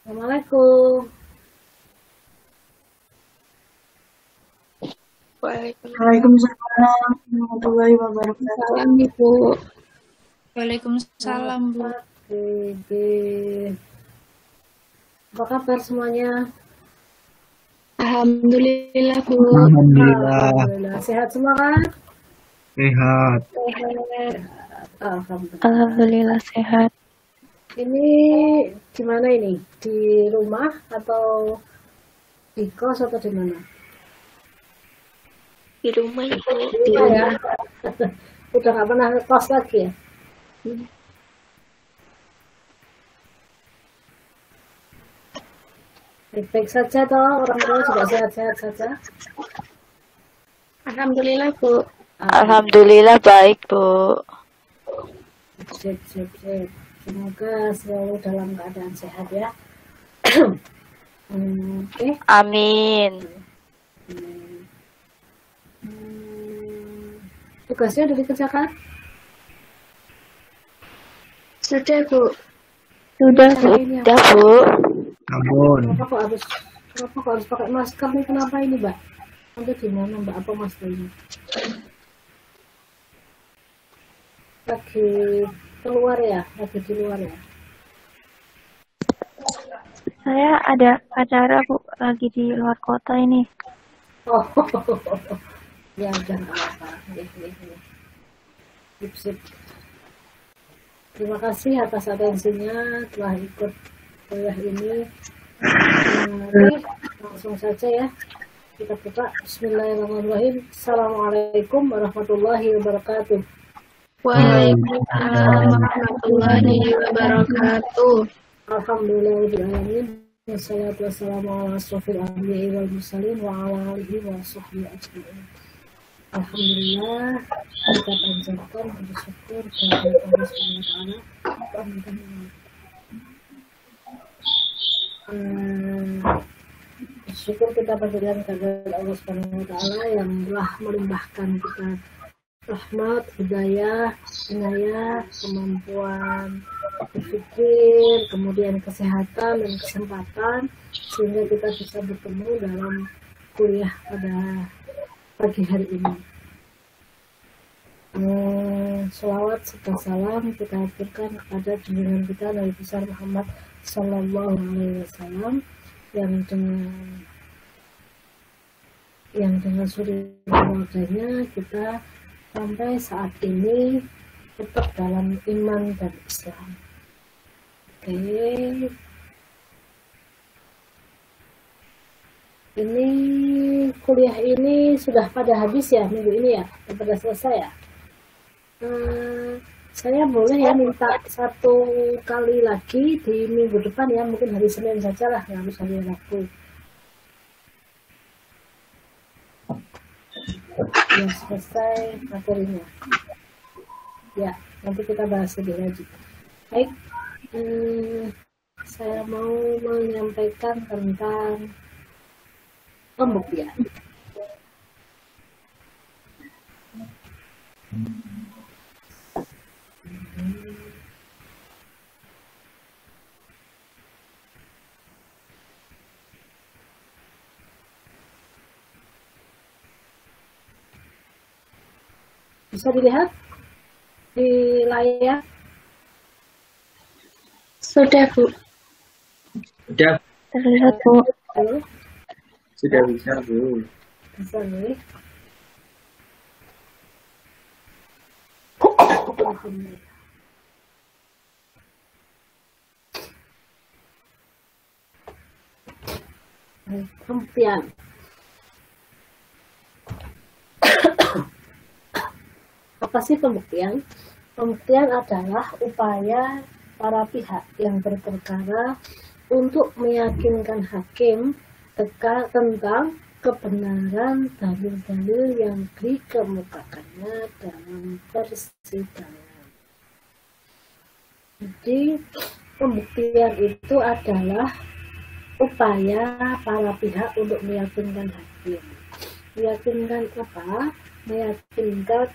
Assalamualaikum. Waalaikumsalam warahmatullahi wabarakatuh. Salam Ibu. Selamat Waalaikumsalam Bu. pagi. Apa kabar semuanya? Alhamdulillah Bu. Alhamdulillah Alhamdulillah. Sehat semua kan? sehat. Sehat. Alhamdulillah. Alhamdulillah sehat. Ini gimana ini? Di rumah atau di kos atau di mana? Di rumah Ibu. Di rumah ya. Udah nggak pernah ke kos lagi ya? Baik-baik saja toh, orang tua juga sehat-sehat saja. Alhamdulillah Bu. Alhamdulillah baik, Bu. Sip. Semoga selalu dalam keadaan sehat ya. Oke. Amin. Tugasnya udah dikerjakan? Sudah Bu. Sudah, Bu. Ampun. Kenapa kok harus pakai masker nih? Kenapa ini, Mbak? Nanti gimana, Mbak? Apa maskernya? Lagi keluar ya? Lagi di luar ya? Saya ada acara, Bu, lagi di luar kota ini. Oh, ya udah nggak apa-apa. Sip. Terima kasih atas atensinya telah ikut kuliah ini. Oke, langsung saja ya. Kita buka. Bismillahirrahmanirrahim. Assalamualaikum warahmatullahi wabarakatuh. Waalaikumsalam warahmatullahi wabarakatuh. Alhamdulillahirrahmanirrahim. Wassalatu wassalamu ala asrofil anbiya'i wal mursalin wa ala alihi wa sahbihi ajma'in. Alhamdulillah, kita panjatkan bersyukur kepada Allah Subhanahu wa Ta'ala. Bersyukur kita panjatkan kepada Allah Subhanahu wa Ta'ala yang telah melimpahkan kita rahmat, hidayah, inayah, kemampuan berpikir, kemudian kesehatan dan kesempatan sehingga kita bisa bertemu dalam kuliah pada pagi hari ini. Selawat serta salam kita aturkan kepada junjungan kita Nabi besar Muhammad Sallallahu Alaihi Wasallam yang dengan suri keluarganya kita sampai saat ini tetap dalam iman dan Islam. Oke. Ini kuliah ini sudah pada habis ya minggu ini ya, sudah pada selesai ya. Saya boleh ya minta satu kali lagi di minggu depan ya, mungkin hari Senin saja lah, nggak harus hari Rabu. Ya selesai materinya. Ya, nanti kita bahas lebih lanjut. Baik, saya mau menyampaikan tentang pembuktian. Bisa dilihat di layar? Sudah Bu. Sudah Terlihat, Bu. Halo? sudah bisa, Bu. Bisa nih. Pembuktian. Apa sih pembuktian? Pembuktian adalah upaya para pihak yang berperkara untuk meyakinkan hakim tentang kebenaran dalil-dalil yang dikemukakannya dalam persidangan. Jadi pembuktian itu adalah upaya para pihak untuk meyakinkan hakim. Meyakinkan apa? Meyakinkan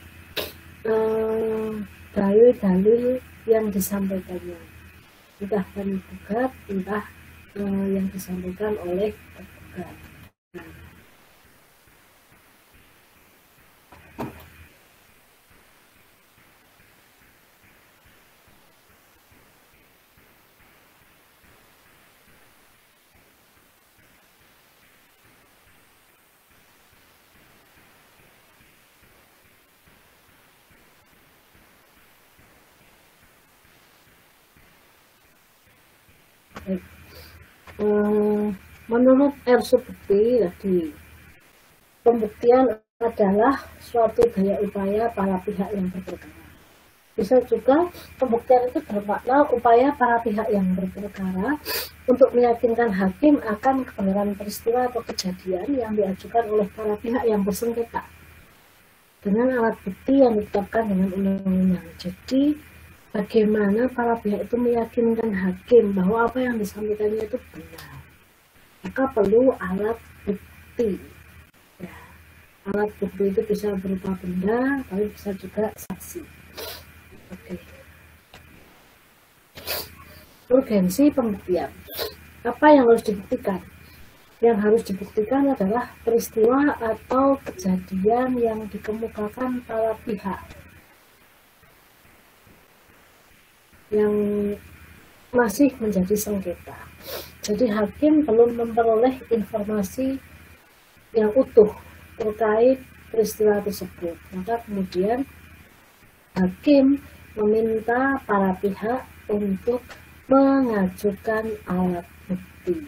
dalil-dalil yang disampaikannya. Entah kami gugat, entah yang disampaikan oleh tergugat. Menurut R. Subukti tadi, pembuktian adalah suatu daya upaya para pihak yang berperkara. Bisa juga pembuktian itu bermakna upaya para pihak yang berperkara untuk meyakinkan hakim akan kebenaran peristiwa atau kejadian yang diajukan oleh para pihak yang bersengketa dengan alat bukti yang ditetapkan dengan undang-undang. Jadi bagaimana para pihak itu meyakinkan hakim bahwa apa yang disampaikannya itu benar, maka perlu alat bukti. Ya, alat bukti itu bisa berupa benda, tapi bisa juga saksi. Oke. Urgensi pembuktian. Apa yang harus dibuktikan? Yang harus dibuktikan adalah peristiwa atau kejadian yang dikemukakan para pihak yang masih menjadi sengketa. Jadi hakim belum memperoleh informasi yang utuh terkait peristiwa tersebut. Maka kemudian hakim meminta para pihak untuk mengajukan alat bukti.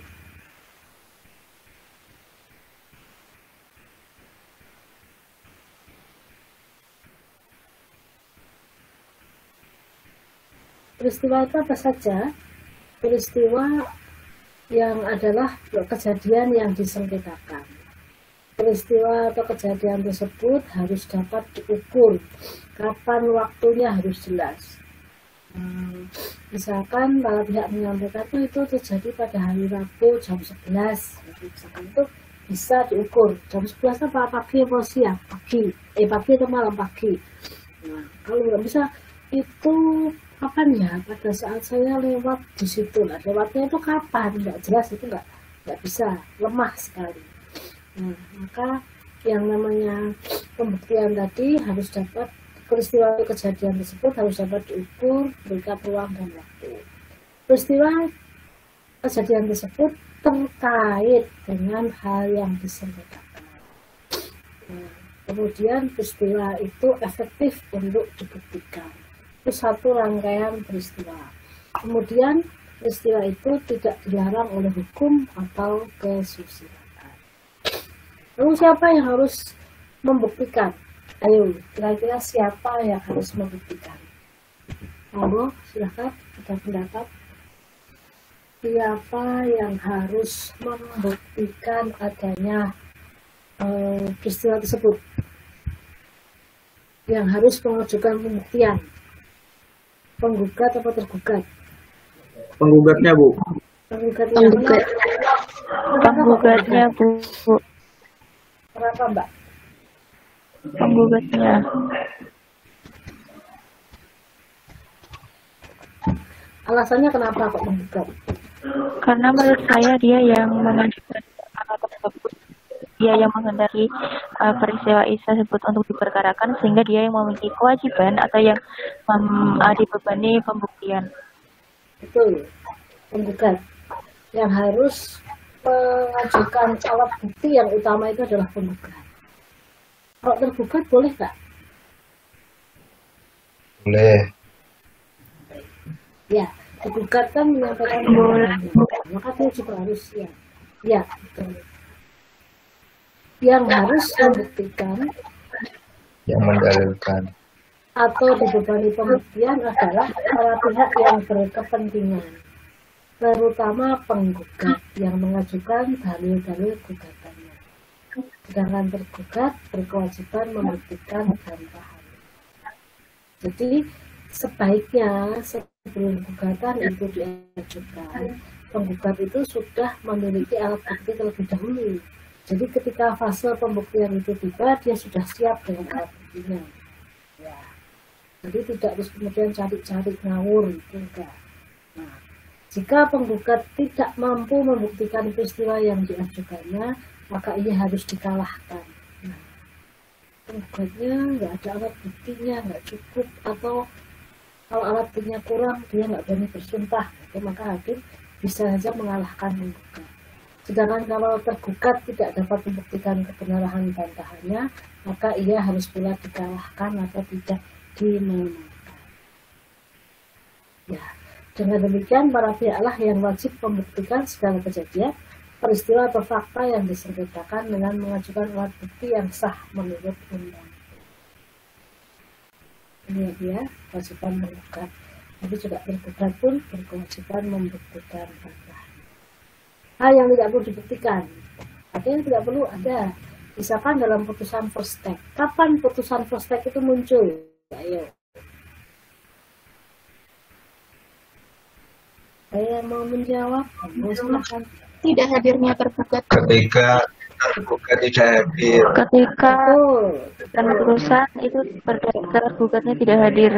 Peristiwa itu apa saja? Peristiwa yang adalah kejadian yang disengketakan. Peristiwa atau kejadian tersebut harus dapat diukur. Kapan waktunya harus jelas. Misalkan para pihak menyampaikan itu terjadi pada hari Rabu jam 11. Misalkan itu bisa diukur. Jam 11 apa pagi atau siang? Pagi atau malam pagi. Nah, kalau nggak bisa itu kapan ya? Pada saat saya lewat di situ. Nah, lewatnya itu kapan? Nggak jelas, itu nggak bisa, lemah sekali. Nah, maka yang namanya pembuktian tadi harus dapat, peristiwa kejadian tersebut harus dapat diukur, berikan ruang dan waktu. Peristiwa kejadian tersebut terkait dengan hal yang disengketakan. Nah, kemudian peristiwa itu efektif untuk dibuktikan. Itu satu rangkaian peristiwa. Kemudian peristiwa itu tidak dilarang oleh hukum atau kesusilaan. Lalu siapa yang harus membuktikan? Ayo, kira-kira siapa yang harus membuktikan? Monggo, silakan, ada pendapat. Siapa yang harus membuktikan adanya peristiwa tersebut? Yang harus mengajukan pembuktian? Penggugat atau tergugat? Penggugatnya, Bu. Penggugatnya, Penggugatnya, Bu. Kenapa, Mbak? Penggugatnya. Alasannya kenapa kok menggugat? Karena menurut saya dia yang mengajukan tersebut, dia yang menghendaki peristiwa tersebut untuk diperkarakan, sehingga dia yang memiliki kewajiban atau yang dibebani pembuktian. Betul, penggugat yang harus mengajukan alat bukti yang utama itu adalah penggugat. Kalau tergugat boleh nggak? Boleh. Ya, tergugat kan menyampaikan Boleh. maka dia juga harus siap. Ya, betul. Yang harus membuktikan Yang mendalilkan. atau dibebani pembuktian adalah para pihak yang berkepentingan, terutama penggugat yang mengajukan dalil-dalil gugatannya. Sedangkan tergugat berkewajiban membuktikan bantahan. Jadi sebaiknya sebelum gugatan itu diajukan, penggugat itu sudah memiliki alat bukti terlebih dahulu. Jadi ketika fase pembuktian itu tiba, dia sudah siap dengan alat buktinya. Ya. Jadi tidak terus kemudian cari-cari ngawur, itu enggak. Nah, Jika penggugat tidak mampu membuktikan peristiwa yang diajukannya, maka ia harus dikalahkan. Nah, penggugatnya nggak ada alat buktinya, nggak cukup, atau kalau alat buktinya kurang, dia nggak berani bersumpah, maka hakim bisa saja mengalahkan penggugat. Sedangkan kalau tergugat tidak dapat membuktikan kebenaran bantahannya, maka ia harus pula dikalahkan atau tidak dimenangkan. Ya, dengan demikian para pihaklah yang wajib membuktikan segala kejadian, peristiwa atau fakta yang disengketakan dengan mengajukan alat bukti yang sah menurut undang. Ini dia kewajiban menggugat. Tapi juga tergugat pun berkewajiban membuktikan bantahan. Hal yang tidak perlu dibuktikan, artinya tidak perlu ada. Misalkan dalam putusan first take, kapan putusan first take itu muncul? Ayo. Saya mau menjawab. Silakan. Tidak hadirnya tergugat. Ketika tergugat tidak hadir. Ketika Betul. dan urusan itu tergugatnya tidak hadir.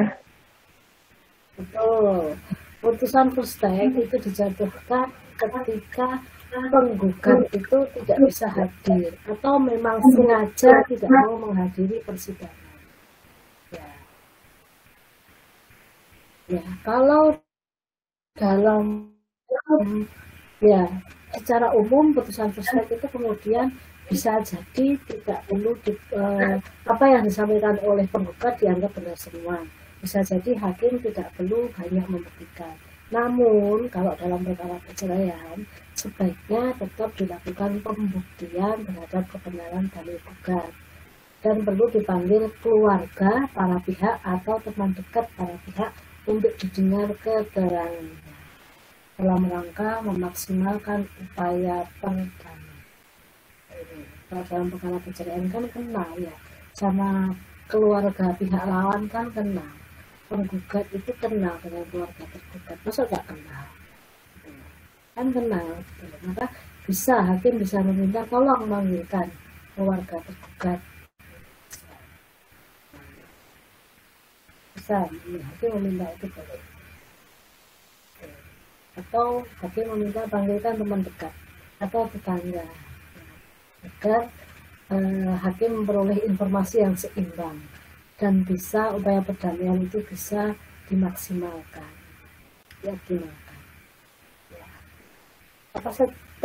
Betul. Putusan first take itu dijatuhkan ketika penggugat itu tidak bisa hadir atau memang sengaja tidak mau menghadiri persidangan. Ya, kalau dalam ya secara umum putusan first take itu kemudian bisa jadi tidak perlu apa yang disampaikan oleh penggugat dianggap benar semua. Bisa jadi hakim tidak perlu banyak membuktikan. Namun kalau dalam perkara perceraian sebaiknya tetap dilakukan pembuktian terhadap kebenaran dalil gugat dan perlu dipanggil keluarga para pihak atau teman dekat para pihak untuk didengar keterangannya dalam rangka memaksimalkan upaya perdamaian. Kalau dalam perkara perceraian kan kenal ya, sama keluarga pihak lawan kan kenal, penggugat itu kenal dengan keluarga tergugat, masa gak kenal? Kan kenal, maka bisa hakim bisa meminta tolong memanggilkan keluarga tergugat. Bisa hakim meminta itu boleh. Atau hakim meminta panggilkan teman dekat atau tetangga agar hakim memperoleh informasi yang seimbang dan bisa upaya perdamaian itu bisa dimaksimalkan, dioptimalkan. Apa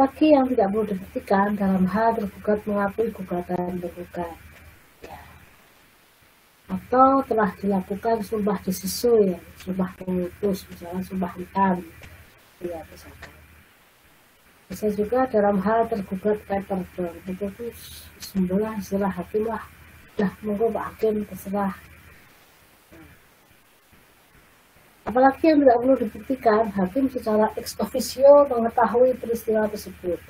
lagi yang tidak perlu dibuktikan dalam hal tergugat mengakui gugatan tergugat, ya. Atau telah dilakukan sumpah disusul, ya, sumpah pemutus, misalnya sumpah hitam, ya misalkan. Bisa juga dalam hal tergugat paperburn, itu sembulah istilah hakim lah, dah monggo Pak Hakim terserah. Apalagi yang tidak perlu dibuktikan, hakim secara ex officio mengetahui peristiwa tersebut,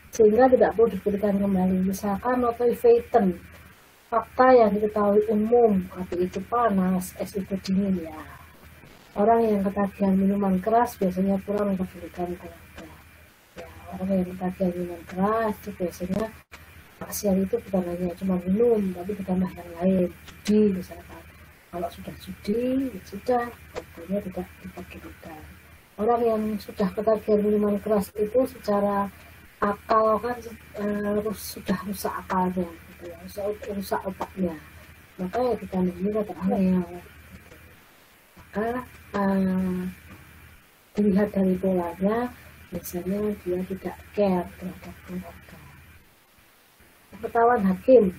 sehingga tidak perlu dibuktikan kembali. Misalkan notoi feiten, fakta yang diketahui umum, api itu panas, es itu dingin ya. Orang yang ketagihan minuman keras biasanya kurang memberikan keluarga. Ya, orang yang ketagihan minuman keras itu biasanya maksiat itu bukan hanya cuma minum, tapi ditambah yang lain, judi misalkan. Kalau sudah judi, ya sudah, pokoknya tidak diperbolehkan. Orang yang sudah ketagihan minuman keras itu secara akal kan sudah rusak akalnya, gitu ya, rusak otaknya. Maka ya kita ini kata aneh. Maka dilihat dari polanya, biasanya dia tidak care terhadap keluarga. Pengetahuan hakim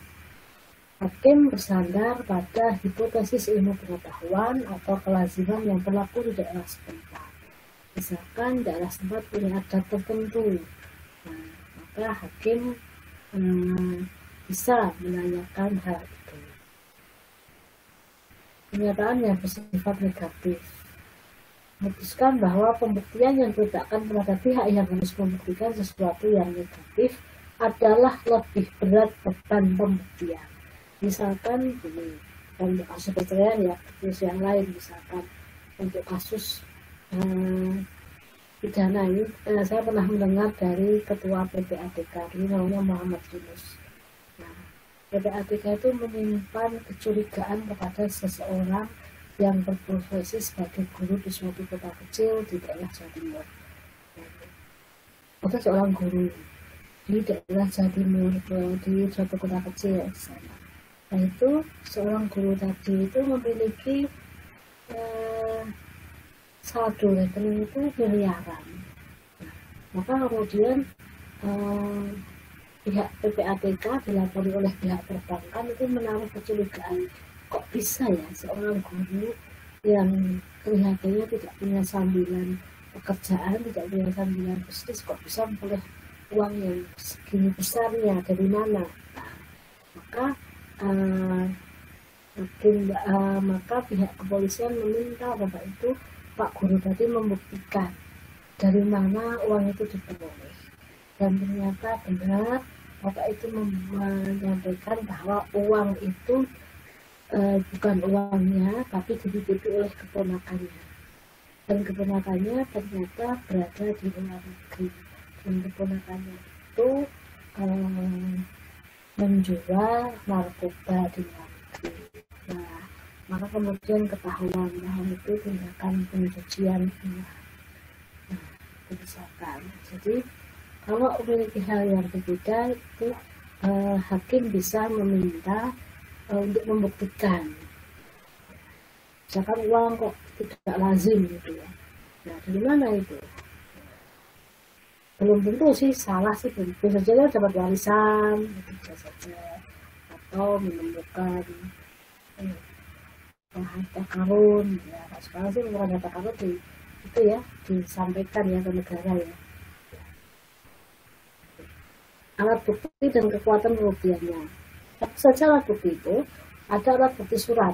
bersandar pada hipotesis ilmu pengetahuan atau kelaziman yang berlaku di daerah setempat. Misalkan daerah setempat punya adat tertentu, nah, maka hakim bisa menanyakan hal itu. Pernyataan yang bersifat negatif memutuskan bahwa pembuktian yang diletakkan kepada pihak yang harus membuktikan sesuatu yang negatif adalah lebih berat beban pembuktian. Misalkan ini untuk kasus perceraian ya, kasus yang lain misalkan untuk kasus pidana ini, saya pernah mendengar dari ketua PPATK, ini namanya Muhammad Yunus. Nah, PPATK itu menyimpan kecurigaan kepada seseorang yang berprofesi sebagai guru di suatu kota kecil di daerah Jawa Timur. Ada seorang guru di daerah Jawa Timur di suatu kota kecil di sana. Nah itu seorang guru tadi itu memiliki saldo rekening itu miliaran. Maka kemudian pihak PPATK dilapori oleh pihak perbankan itu menaruh kecurigaan, kok bisa ya seorang guru yang kelihatannya tidak punya sambilan pekerjaan, tidak punya sambilan bisnis, kok bisa memperoleh uang yang segini besarnya dari mana? Nah, maka pihak kepolisian meminta Bapak itu, Pak Guru tadi membuktikan dari mana uang itu diperoleh. Dan ternyata benar Bapak itu menyampaikan bahwa uang itu bukan uangnya, tapi dititipi oleh keponakannya. Dan keponakannya ternyata berada di luar negeri. Dan keponakannya itu menjual narkoba di luar negeri. Nah, maka kemudian ketahuan bahwa itu tindakan pencucian uang. Nah, kebijakan. Jadi kalau memiliki hal yang berbeda itu hakim bisa meminta untuk membuktikan. Misalkan uang kok tidak lazim gitu ya. Nah, dari mana itu? Belum tentu sih, salah sih, bisa saja dapat warisan, bisa saja, atau menemukan harta karun. Ya, sekarang sih menemukan harta karun itu ya disampaikan ya ke negara ya. Alat bukti dan kekuatan pembuktiannya. Apa saja alat bukti itu? Ada alat bukti surat,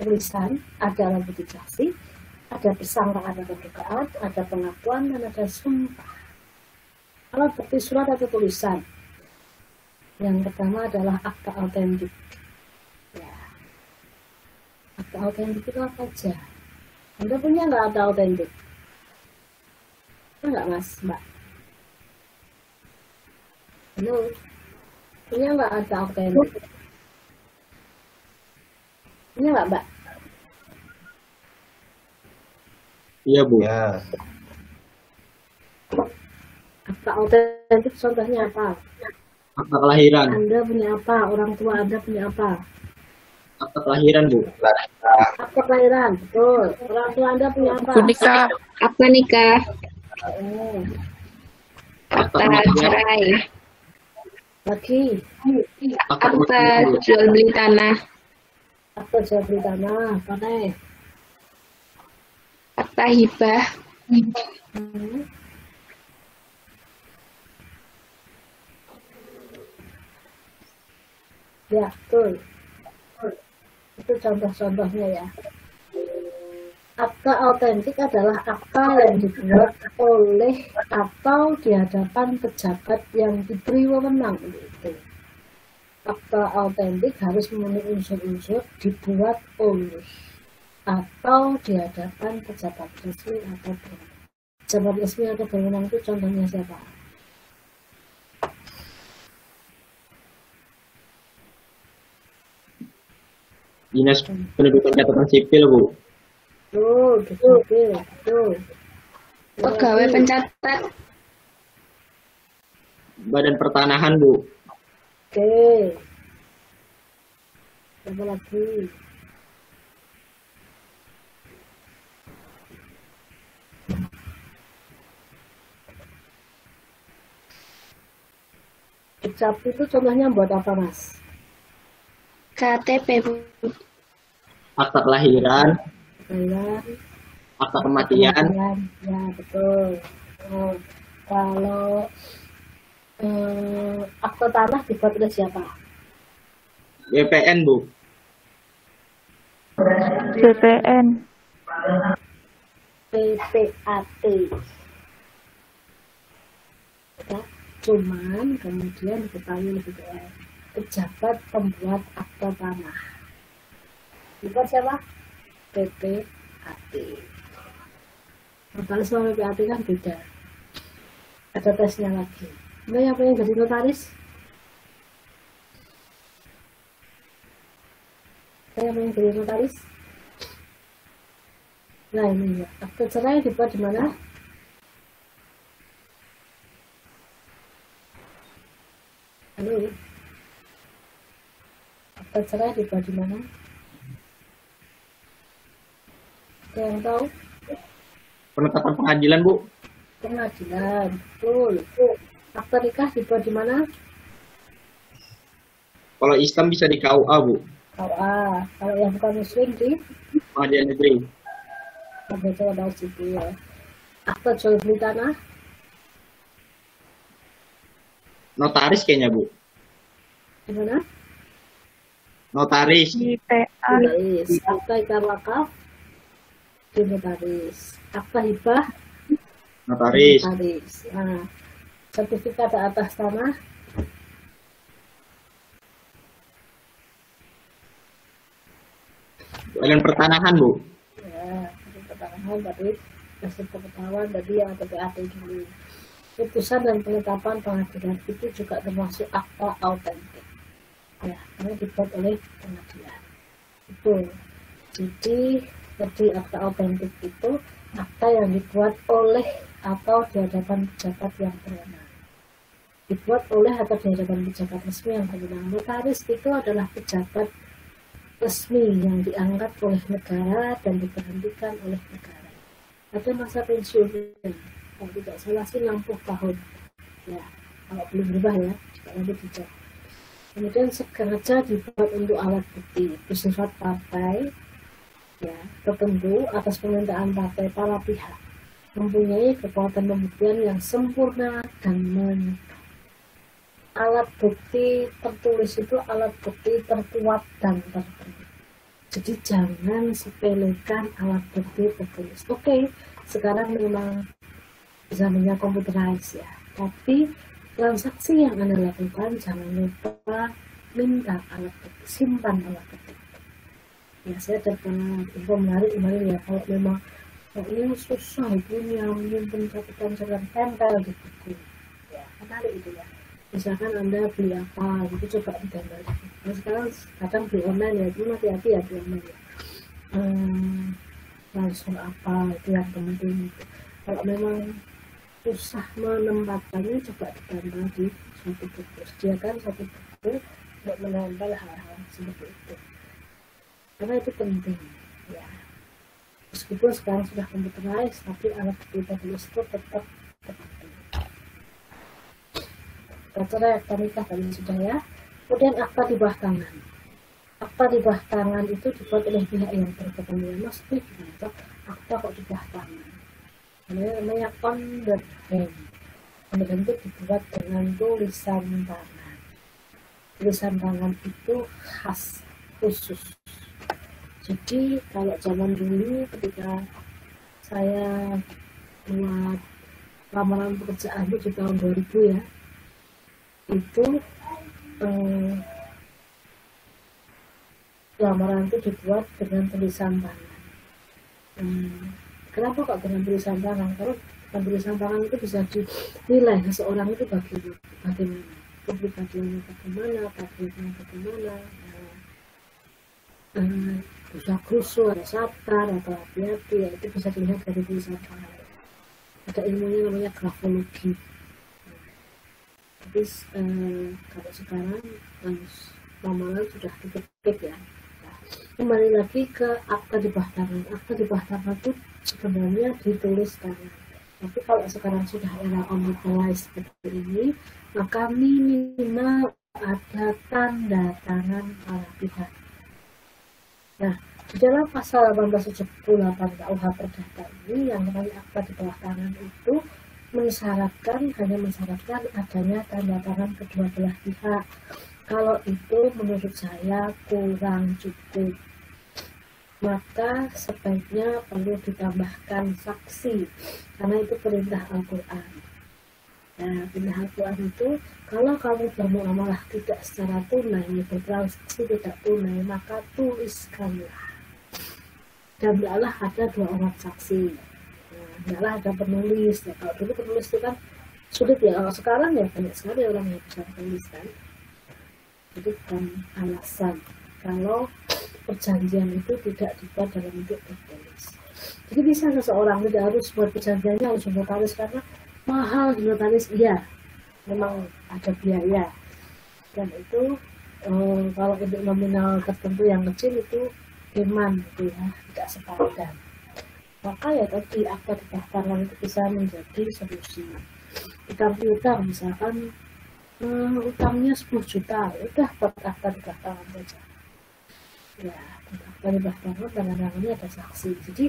tulisan, ada alat bukti saksi, ada persangkaan, ada kedugaan, ada pengakuan, dan ada sumpah. Alat bukti surat atau tulisan. Yang pertama adalah akta autentik. Ya. Akta autentik itu apa aja? Anda punya nggak akta autentik? Enggak Mas, Mbak? Halo, punya nggak akta autentik? Punya nggak, Mbak? Iya, Bu. Ya. Akta autentik contohnya apa? Akta kelahiran. Anda punya apa? Orang tua Anda punya apa? Akta kelahiran, Bu. Akta kelahiran, betul. Orang tua Anda punya apa? Nikah. Akta nikah. Akta Akta kematian. cerai. Lagi. Akta Akta kematian, Bu. jual beli tanah. Akta jual beli tanah, apa nih? Akta hibah. Ya, betul. Itu contoh-contohnya ya. Akta autentik adalah akta yang dibuat oleh atau di hadapan pejabat yang diberi wewenang itu. Akta autentik harus memenuhi unsur-unsur dibuat oleh atau di hadapan pejabat resmi atau berwenang. Pejabat resmi atau berwenang itu contohnya siapa? Dinas Pendudukan Catatan Sipil, Bu. Betul. Pegawai pencatat. Badan Pertanahan, Bu. Oke. Apa lagi? Dukcapil itu contohnya buat apa, Mas? KTP. Akta Akta kelahiran, kelahiran, akta kematian, kematian. Ya, betul. Kalau akta tanah dibuat oleh siapa? BPN, Bu. BPN. PPAT. Ya, cuman kemudian diketahui lebih dulu. Pejabat pembuat akta tanah. Dibuat siapa? PPAT. Notaris sama PPAT kan beda. Ada tesnya lagi. Nah, yang pengen jadi notaris? Saya pengen jadi notaris? Nah ini ya, akte cerai dibuat di mana? Halo, akte cerai dibuat di mana? Ada yang tahu? Penetapan pengadilan, Bu. Pengadilan, betul. Akte nikah dibuat di mana? Kalau Islam bisa di KUA, Bu. KUA. Kalau yang bukan Muslim di Pengadilan negeri. Pengadilan sipil. Akte jual beli tanah Notaris kayaknya, Bu. di mana? Notaris. Di PA. Notaris. Akte ikat wakaf di notaris. Akte hibah Notaris. notaris. Nah, sertifikat atas tanah Badan pertanahan, Bu. ya, pertanahan tadi hasil pengetahuan tadi yang TPAT dulu. Putusan dan penetapan pengadilan itu juga termasuk akta autentik. Ya, karena dibuat oleh pengadilan. Betul. Jadi akta autentik itu akta yang dibuat oleh atau di hadapan pejabat yang berwenang. Dibuat oleh atau di hadapan pejabat resmi yang berwenang. Notaris itu adalah pejabat resmi yang diangkat oleh negara dan diberhentikan oleh negara. Ada masa pensiunnya, kalau tidak salah sih 60 tahun. Ya, kalau belum berubah ya, nanti tidak. Kemudian sengaja dibuat untuk alat bukti bersifat partai, ya, tertentu atas permintaan partai para pihak, mempunyai kekuatan pembuktian yang sempurna dan menentukan. Alat bukti tertulis itu alat bukti terkuat dan tertentu. Jadi jangan sepelekan alat bukti tertulis. Oke, sekarang memang zamannya computerized ya. Tapi transaksi yang Anda lakukan jangan lupa minta alat bukti, simpan alat bukti. Ya, saya dapat info menarik kemarin ya, kalau memang ini susah punya menyimpan catatan tempel di buku. Ya, menarik itu ya. Misalkan Anda beli apa, gitu coba digambar. Nah, sekarang kadang beli online ya, itu hati-hati ya beli online ya. Langsung apa, itu yang penting. Kalau memang susah menempatkannya, coba digambar di suatu buku. Sediakan suatu buku untuk menempel hal-hal seperti itu. Karena itu penting. Ya. Meskipun sekarang sudah computerized, tapi alat bukti tertulis itu tetap penting. Cerai akta nikah tadi sudah ya. Kemudian akta di bawah tangan. Akta di bawah tangan itu dibuat oleh pihak yang berkepentingan. Maksudnya gimana? Akta kok di bawah tangan? Namanya on the hand. On the hand itu dibuat dengan tulisan tangan. Tulisan tangan itu khas, khusus. Jadi kalau zaman dulu ketika saya buat lamaran pekerjaan itu di tahun 2000 ya, itu lamaran itu dibuat dengan tulisan tangan. Kenapa kok dengan tulisan tangan? Karena dengan tulisan tangan itu bisa dinilai seseorang itu bagaimana, publikasinya bagaimana, pabriknya bagaimana, bisa krusu, ada satar, atau hati-hati, ya, itu bisa dilihat dari tulisan tangan. Ada ilmunya namanya grafologi. Tapi kalau sekarang lamaran sudah diketik ya. Nah, kembali lagi ke akta di bawah tangan. Akta di bawah tangan itu sebenarnya ditulis tangan. Tapi kalau sekarang sudah era computerized seperti ini, maka minimal ada tanda tangan para pihak. Nah, di dalam pasal 1878 KUH Perdata ini yang namanya akta di bawah tangan itu hanya mensyaratkan adanya tanda tangan kedua belah pihak. Kalau itu menurut saya kurang cukup, maka sebaiknya perlu ditambahkan saksi, karena itu perintah Al-Quran. Nah, perintah Al-Quran itu kalau kamu bermuamalah tidak secara tunai, bertransaksi tidak tunai, maka tuliskanlah. Dan tidaklah ada 2 orang saksi. Tidaklah ada penulis ya. Kalau dulu penulis itu kan sulit ya, kalau sekarang ya banyak sekali orang yang bisa menulis kan. Jadi bukan alasan kalau perjanjian itu tidak dibuat dalam bentuk tertulis. Jadi bisa seseorang tidak harus buat perjanjiannya harus notaris karena mahal di notaris, iya memang ada biaya, dan itu kalau untuk nominal tertentu yang kecil itu demand gitu ya, tidak sepadan. Maka ya tadi akta nikah tangan itu bisa menjadi solusi. Utang misalkan utangnya 10 juta, udah buat akta nikah tangan saja. Ya, akta nikah tangan tangan-tangannya ada saksi. Jadi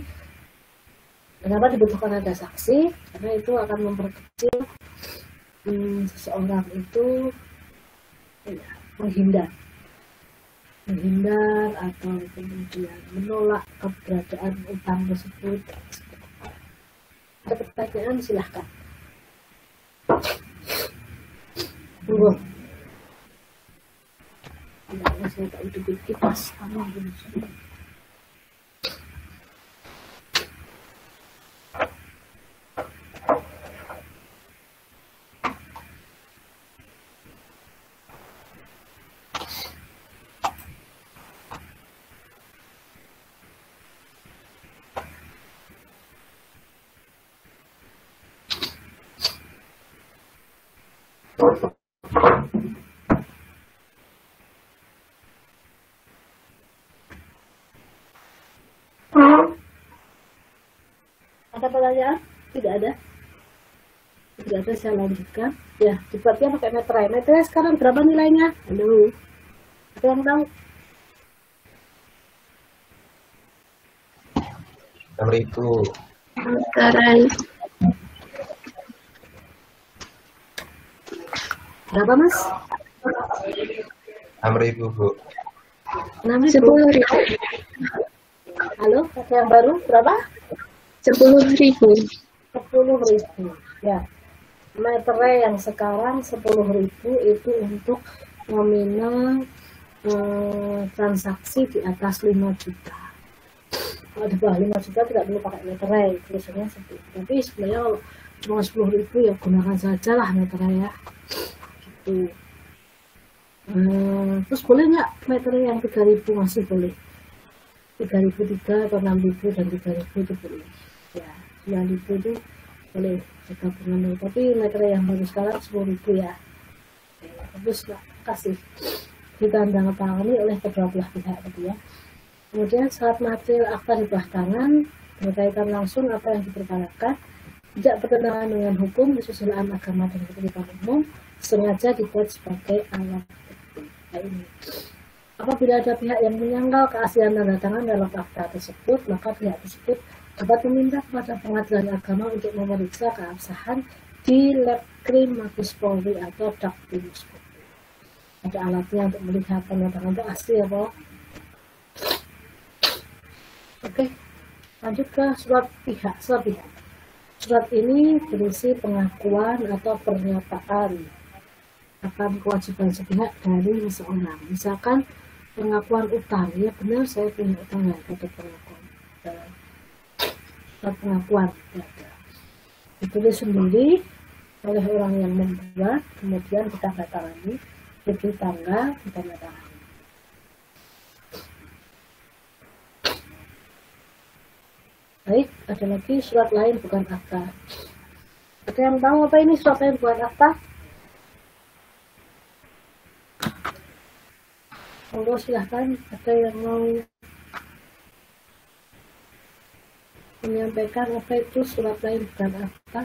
kenapa dibutuhkan ada saksi? Karena itu akan memperkecil seseorang itu ya, menghindar atau kemudian menolak keberadaan utang tersebut. Ada pertanyaan silahkan. Tunggu. Tidak, saya tak itu kipas. Ada pertanyaan? Tidak ada? Tidak ada, saya lanjutkan. Ya, dibuatnya pakai meterai. Meterai sekarang berapa nilainya? Halo, ada yang tahu? 6.000. Meterai. Berapa mas? 6.000 Bu. 6.000. 10.000. Halo, ada yang baru? Berapa? 10.000. 10.000. Ya, meterai yang sekarang 10.000 itu untuk nominal transaksi di atas 5 juta. Kalau di bawah 5 juta tidak perlu pakai meterai, tulisannya seperti itu. Tapi sebenarnya kalau cuma 10.000 ya gunakan saja lah meterai ya. Gitu. Terus boleh nggak meterai yang 3.000? Masih boleh. 3.003 atau 6.000 dan 3.000 itu boleh. Ya, 9.000 itu boleh juga dengan, tapi meterai yang baru sekarang 10.000 ya. Terus kasih ditandatangani oleh kedua belah pihak tadi ya. Kemudian saat material akta di belah tangan berkaitan langsung apa yang diperkarakan, tidak bertentangan dengan hukum, kesusilaan agama dan ketertiban umum, sengaja dibuat sebagai alat bukti. Nah, ini. Apabila ada pihak yang menyangkal keaslian tanda tangan dalam akta tersebut, maka pihak tersebut dapat meminta kepada pengadilan agama untuk memeriksa keabsahan di Labkrim Mabes Polri atau Dakpinus Polri. Ada alatnya untuk melihat tanda tangan itu asli apa. Oke, lanjut ke surat pihak. Surat ini berisi pengakuan atau pernyataan akan kewajiban sepihak dari seseorang. Misalkan pengakuan utang, ya benar saya punya utang, nggak ada pengakuan. Pengakuan ditulis sendiri oleh orang yang membuat, kemudian kita tangani, diberi tanggal, kita tangani. Baik, ada lagi surat lain bukan akta. Ada yang tahu apa ini surat lain bukan akta? Monggo silahkan, ada yang mau menyampaikan apa itu surat lain bukan akta?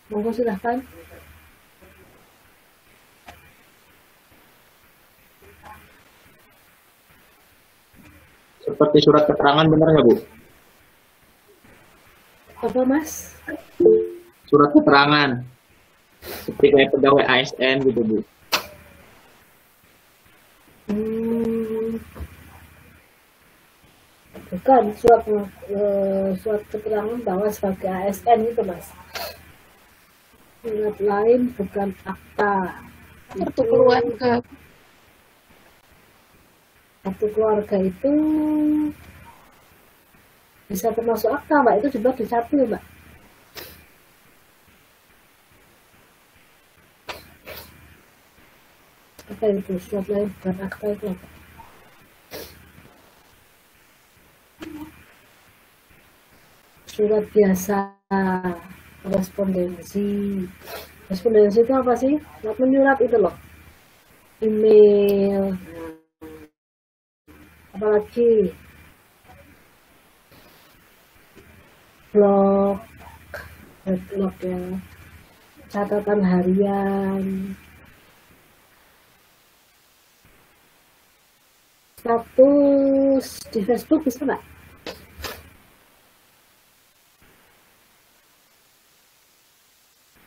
Monggo silahkan. Seperti surat keterangan, benar nggak Bu? Apa mas? Surat keterangan. Seperti kayak pegawai ASN gitu Bu. Bukan surat keterangan bahwa sebagai ASN itu mas. Surat lain bukan akta. Kartu keluarga. Kartu keluarga itu bisa termasuk akta mbak, itu dibuat di satu mbak. Apa itu? Surat lain bukan akta itu apa? Surat biasa, korespondensi. Korespondensi itu apa sih? Surat menyurat itu loh. Email. Nah, apalagi blog, blog ya, catatan harian, status di Facebook bisa nggak?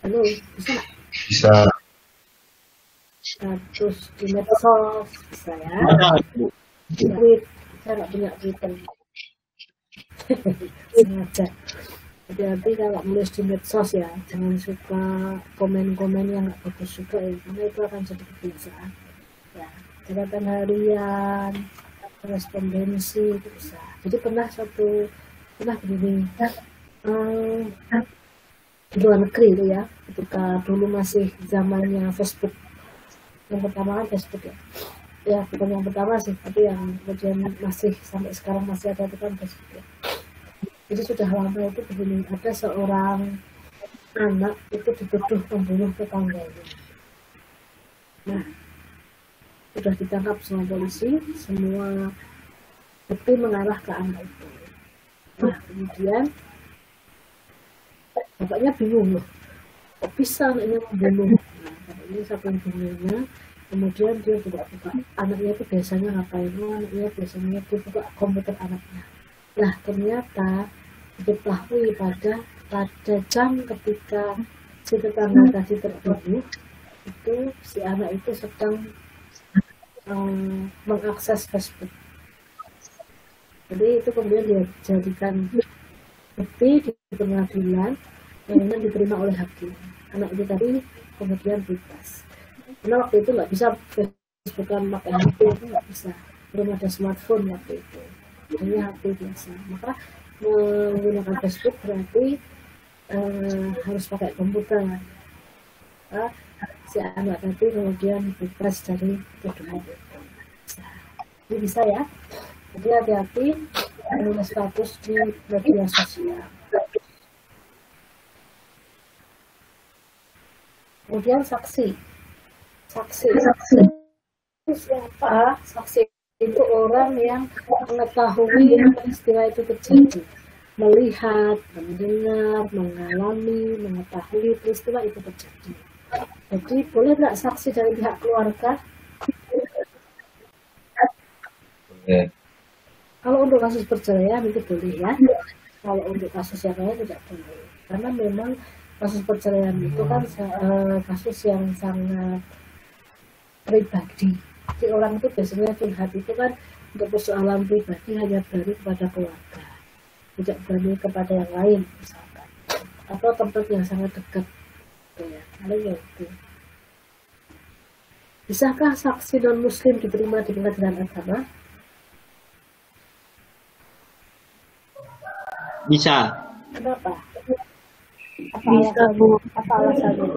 Halo, bisa nggak? Bisa. Status di medsos bisa ya. Tweet, saya nggak punya Twitter. Sengaja. Hati-hati kalau menulis di medsos ya, jangan suka komen-komen yang nggak bagus juga ya, karena itu akan jadi kebiasaan. Ya, catatan harian, korespondensi itu bisa. Jadi pernah begini, di luar negeri itu ya, ketika dulu masih zamannya Facebook, yang pertama kan Facebook ya. Ya bukan yang pertama sih, tapi yang kemudian masih sampai sekarang masih ada itu kan Facebook ya. Jadi sudah lama itu begini, ada seorang anak itu dituduh membunuh tetangganya. Nah, sudah ditangkap sama polisi, semua bukti mengarah ke anak itu. Nah, kemudian bapaknya bingung loh, kok bisa anaknya membunuh? Nah, bapaknya saking bingungnya, kemudian dia buka anaknya itu biasanya ngapain? Anaknya biasanya dia buka komputer anaknya. Nah, ternyata diketahui pada jam ketika si tetangga tadi terbunuh, itu si anak itu sedang mengakses Facebook. Jadi itu kemudian dia jadikan bukti di pengadilan yang diterima oleh hakim. Anak itu tadi kemudian bebas. Karena waktu itu nggak bisa Facebookan pakai HP, itu nggak bisa, belum ada smartphone waktu itu, hanya HP biasa. Maka menggunakan Facebook berarti harus pakai komputer. Nah, si anak tadi kemudian bebas dari tuduhan itu. Ini bisa ya. Jadi hati-hati menulis status di media sosial. Kemudian saksi itu siapa? Saksi itu orang yang mengetahui peristiwa itu terjadi, melihat, mendengar, mengalami, mengetahui peristiwa itu terjadi. Jadi boleh nggak saksi dari pihak keluarga? Boleh. Kalau untuk kasus perceraian itu boleh ya. Kalau untuk kasus yang lain tidak boleh. Karena memang kasus perceraian itu kan kasus yang sangat pribadi. Jadi orang itu biasanya curhat itu kan untuk persoalan pribadi hanya berani kepada keluarga, tidak berani kepada yang lain misalkan, atau tempat yang sangat dekat. Ya, paling itu. Bisakah saksi non muslim diterima di pengadilan agama? Bisa. Kenapa? Bisa, Bu. Apa alasannya?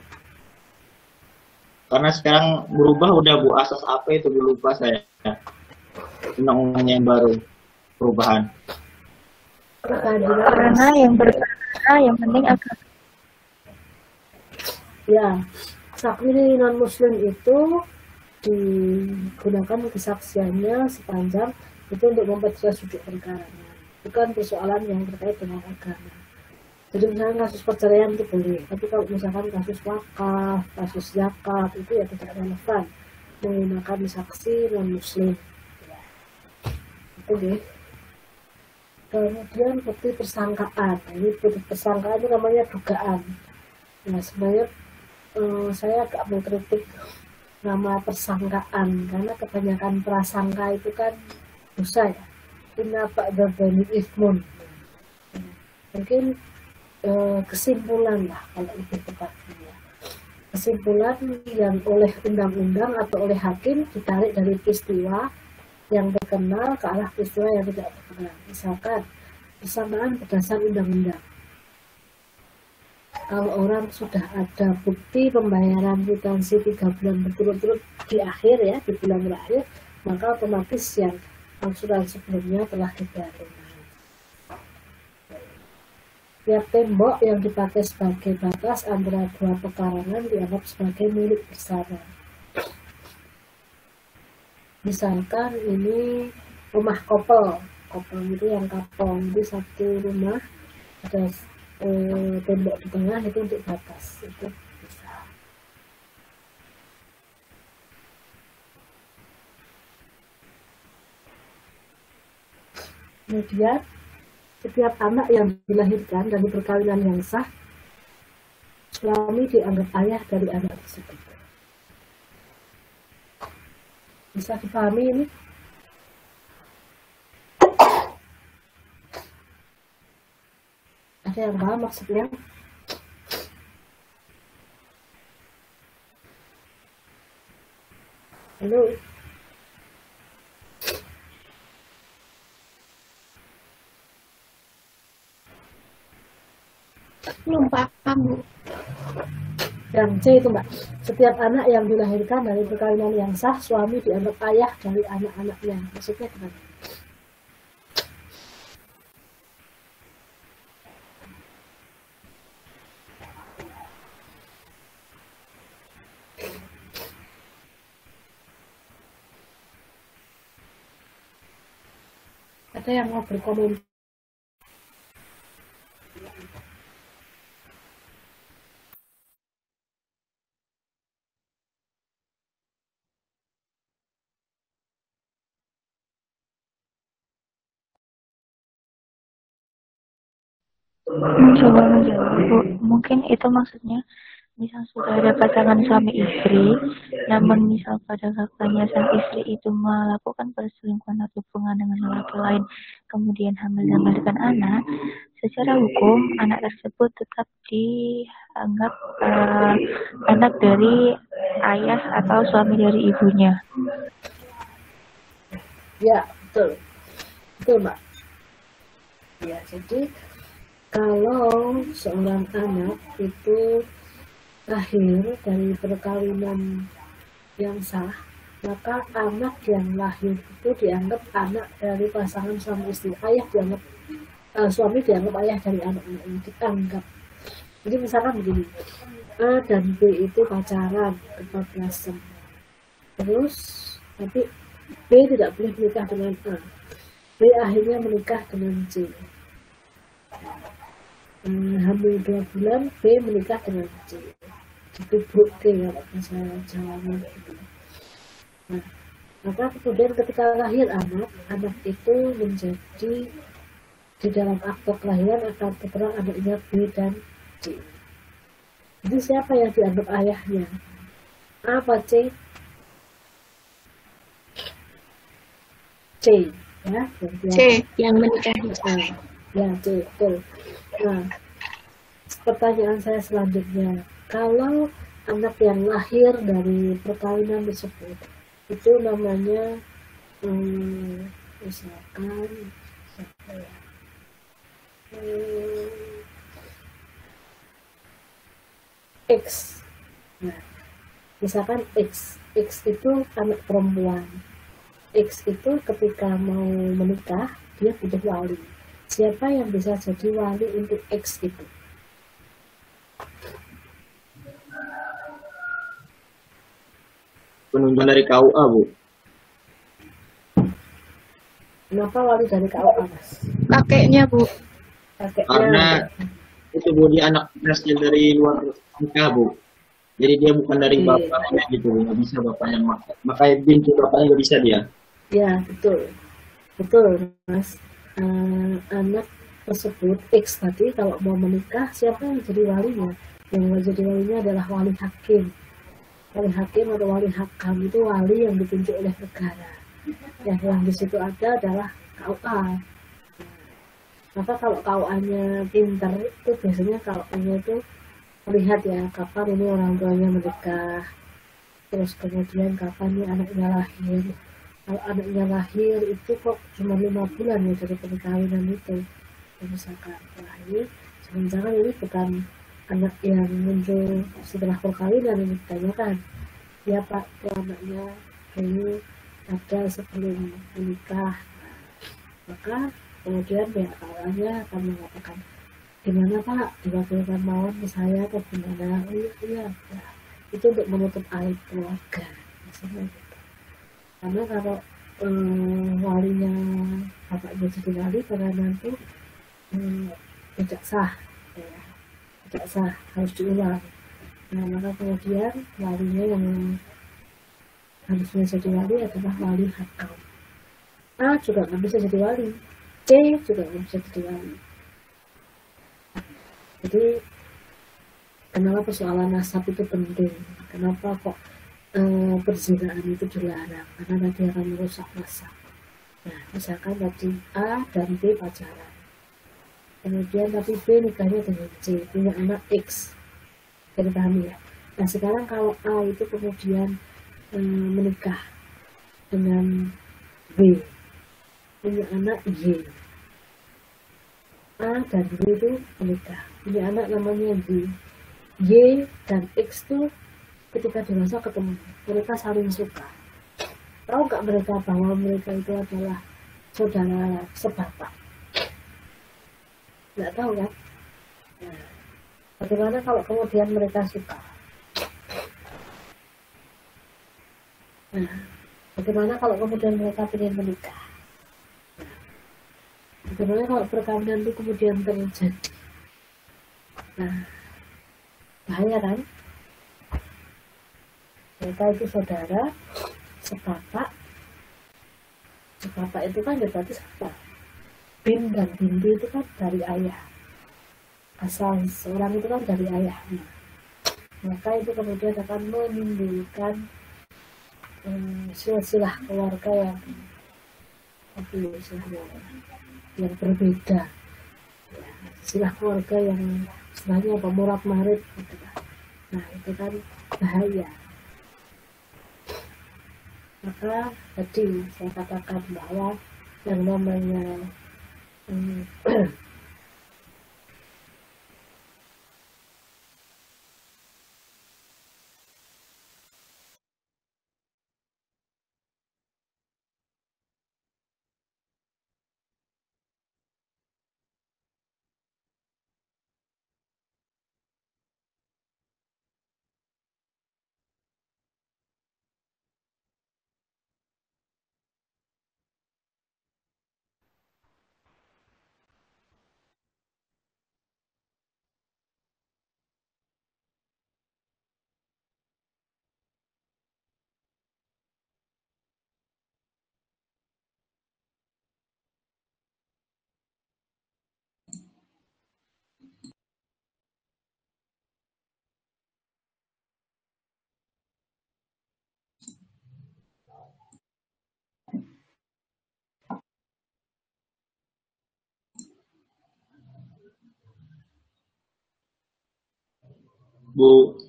Karena sekarang berubah udah Bu, asas apa itu lupa saya. Undang-undangnya yang baru perubahan. Karena yang pertama yang penting agama. Ya, saksi non muslim itu digunakan kesaksiannya sepanjang itu untuk memperjelas duduk perkaranya, bukan persoalan yang terkait dengan agama. Jadi misalnya kasus perceraian itu boleh, tapi kalau misalkan kasus wakaf, kasus zakat itu ya tidak relevan menggunakan saksi non muslim. Itu deh. Kemudian bukti persangkaan. Ini bukti persangkaan itu namanya dugaan. Nah sebenarnya saya agak mengkritik nama persangkaan karena kebanyakan prasangka itu kan dosa ya. Inna ba'dadzanni itsmun. Mungkin kesimpulan lah kalau lebih tepatnya, kesimpulan yang oleh undang-undang atau oleh hakim ditarik dari peristiwa yang terkenal ke arah peristiwa yang tidak terkenal. Misalkan persamaan berdasar undang-undang, kalau orang sudah ada bukti pembayaran kwitansi 3 bulan berturut-turut di akhir ya, di bulan terakhir, maka otomatis yang angsuran sebelumnya telah dibayar. Tiap tembok yang dipakai sebagai batas antara dua pekarangan dianggap sebagai milik bersama. Misalkan ini rumah kopel itu yang kapong, di satu rumah ada tembok di tengah itu untuk batas, itu bisa. Kemudian setiap anak yang dilahirkan dari perkawinan yang sah, suami dianggap ayah dari anak tersebut. Bisa dipahami ini? Ada yang paham maksudnya? Halo? Belum paham, Bu. Yang C itu Mbak, setiap anak yang dilahirkan dari perkawinan yang sah, suami dianggap ayah dari anak-anaknya. Maksudnya gimana? Ada yang mau berkomentar? Mencoba menjawab, Bu. Mungkin itu maksudnya, misal sudah ada pasangan suami istri, namun misal pada faktanya sang istri itu melakukan perselingkuhan atau hubungan dengan laki lain, kemudian hamil dan melahirkan anak, secara hukum anak tersebut tetap dianggap anak dari ayah atau suami dari ibunya. Ya, betul. Betul, Mbak. Ya, jadi kalau seorang anak itu lahir dari perkawinan yang sah, maka anak yang lahir itu dianggap anak dari pasangan suami istri. Ayah dianggap suami dianggap ayah dari anak-anaknya, dianggap. Jadi misalkan begini, A dan B itu pacaran kebablasan. Terus tapi B tidak boleh menikah dengan A. B akhirnya menikah dengan C. Hamil 2 bulan, B menikah dengan C. Ditubruk ke kalau bahasa Jawanya gitu. Nah, maka kemudian ketika lahir anak itu menjadi di dalam akte kelahiran akan tertera anaknya B dan C. Jadi siapa yang dianggap ayahnya? A apa C? C, ya. C yang menikahi. Ya, C, betul. Nah, pertanyaan saya selanjutnya, kalau anak yang lahir dari perkawinan tersebut itu namanya misalkan siapa ya? X. Nah, misalkan X itu anak perempuan. X itu ketika mau menikah dia butuh wali. Siapa yang bisa jadi wali untuk X itu? Penunjuk dari KUA, Bu. Kenapa wali dari KUA, Mas? Kakeknya, Bu. Kakeknya. Karena itu Bu, dia anak hasil dari luar nikah, Bu. Jadi dia bukan dari bapaknya gitu, nggak bisa bapaknya makanya bintu bapaknya nggak bisa dia. Ya, betul, Mas. Anak tersebut X tadi kalau mau menikah, siapa yang jadi walinya? Yang jadi walinya adalah wali hakim. Wali hakim atau wali hakam itu wali yang ditunjuk oleh negara. Yang di situ ada adalah KUA. Maka kalau KUA-nya pinter itu biasanya KUA itu melihat ya kapan ini orang tuanya menikah, terus kemudian kapan ini anaknya lahir. Kalau anaknya lahir itu kok cuma 5 bulan ya dari perkawinan itu, misalkan, wah ini jangan-jangan ini bukan anak yang muncul setelah perkawinan ini ditanyakan, ya Pak, itu anaknya dulu ada sebelum menikah. Maka kemudian pihak kawannya akan mengatakan, gimana Pak, diwakilkan mawon ke saya atau gimana? Oh iya, ya. Itu untuk menutup aib keluarga, misalnya gitu. Karena kalau walinya bapaknya jadi wali pada nanti tidak sah, ya. Tidak sah, harus diulang. Nah, maka kemudian walinya yang harusnya jadi wali adalah wali hakam. A juga nggak bisa jadi wali, C juga nggak bisa jadi wali. Jadi kenapa persoalan nasab itu penting? Kenapa kok perzinaan itu dilarang? Karena nanti akan merusak nasab. Nah, misalkan tadi A dan B pacaran, kemudian tapi B nikahnya dengan C, punya anak X, jadi paham ya? Nah sekarang kalau A itu kemudian menikah dengan B, punya anak Y, A dan B itu menikah, punya anak namanya Y. Y dan X itu ketika dewasa ketemu, mereka saling suka. Tahu nggak mereka bahwa mereka itu adalah saudara sebapak? Nggak tahu kan? Nah, bagaimana kalau kemudian mereka suka? Nah, bagaimana kalau kemudian mereka ingin menikah? Nah, bagaimana kalau perkawinan itu kemudian terjadi? Nah, bahaya kan? Mereka itu saudara sebapak. Sebapak itu kan berarti siapa? Bin dan binti itu kan dari ayah. Asal seorang itu kan dari ayahnya. Maka itu kemudian akan menimbulkan silsilah keluarga yang berbeda. Silsilah keluarga yang istilahnya pemurat marit gitu. Nah itu kan bahaya. Maka tadi saya katakan bahwa yang namanya Bu,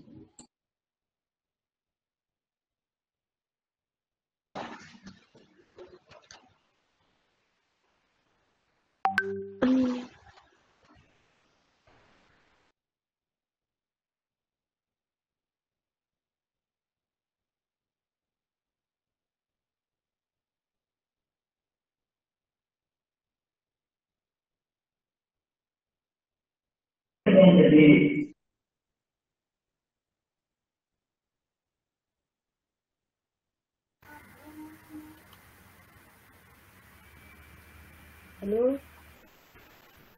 halo,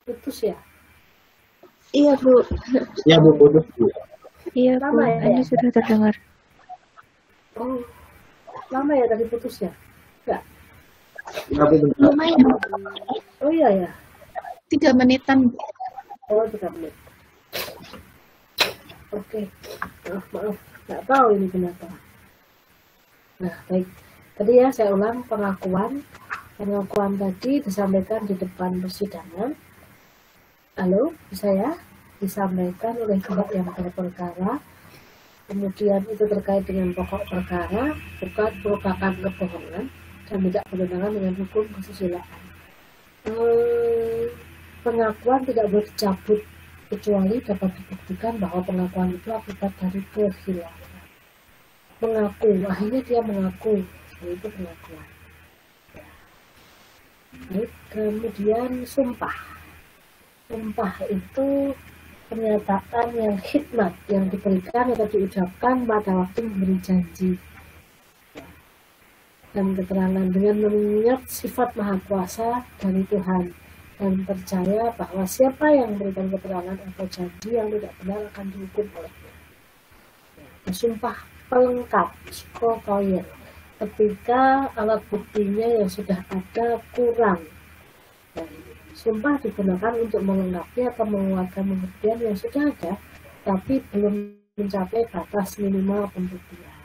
putus ya? Iya, Bu. ya Bu, putus Bu. Iya, Bu. Lama ya? Ini sudah terdengar. Oh, lama ya tadi putus ya? Enggak? Ya Bu, bentar. Lumayan. Oh iya ya. 3 menitan. Oh 3 menit. Oke. Maaf. Nggak tahu ini kenapa. Nah, baik. Tadi ya saya ulang pengakuan tadi disampaikan di depan persidangan. Halo, bisa ya? Disampaikan oleh pihak yang berperkara. Kemudian itu terkait dengan pokok perkara, bukan merupakan kebohongan dan tidak bertentangan dengan hukum kesusilaan. Pengakuan tidak boleh dicabut kecuali dapat dibuktikan bahwa pengakuan itu akibat dari kekhilafan. Mengaku, akhirnya dia mengaku, itu pengakuan. Baik, kemudian sumpah. Sumpah itu pernyataan yang khidmat yang diberikan atau diucapkan pada waktu memberi janji dan keterangan dengan mengingat sifat maha kuasa dari Tuhan dan percaya bahwa siapa yang memberikan keterangan atau janji yang tidak benar akan dihukum olehnya. Sumpah pelengkap, skokoyer, ketika alat buktinya yang sudah ada kurang. Sumpah digunakan untuk melengkapi atau menguatkan pembuktian yang sudah ada, tapi belum mencapai batas minimal pembuktian.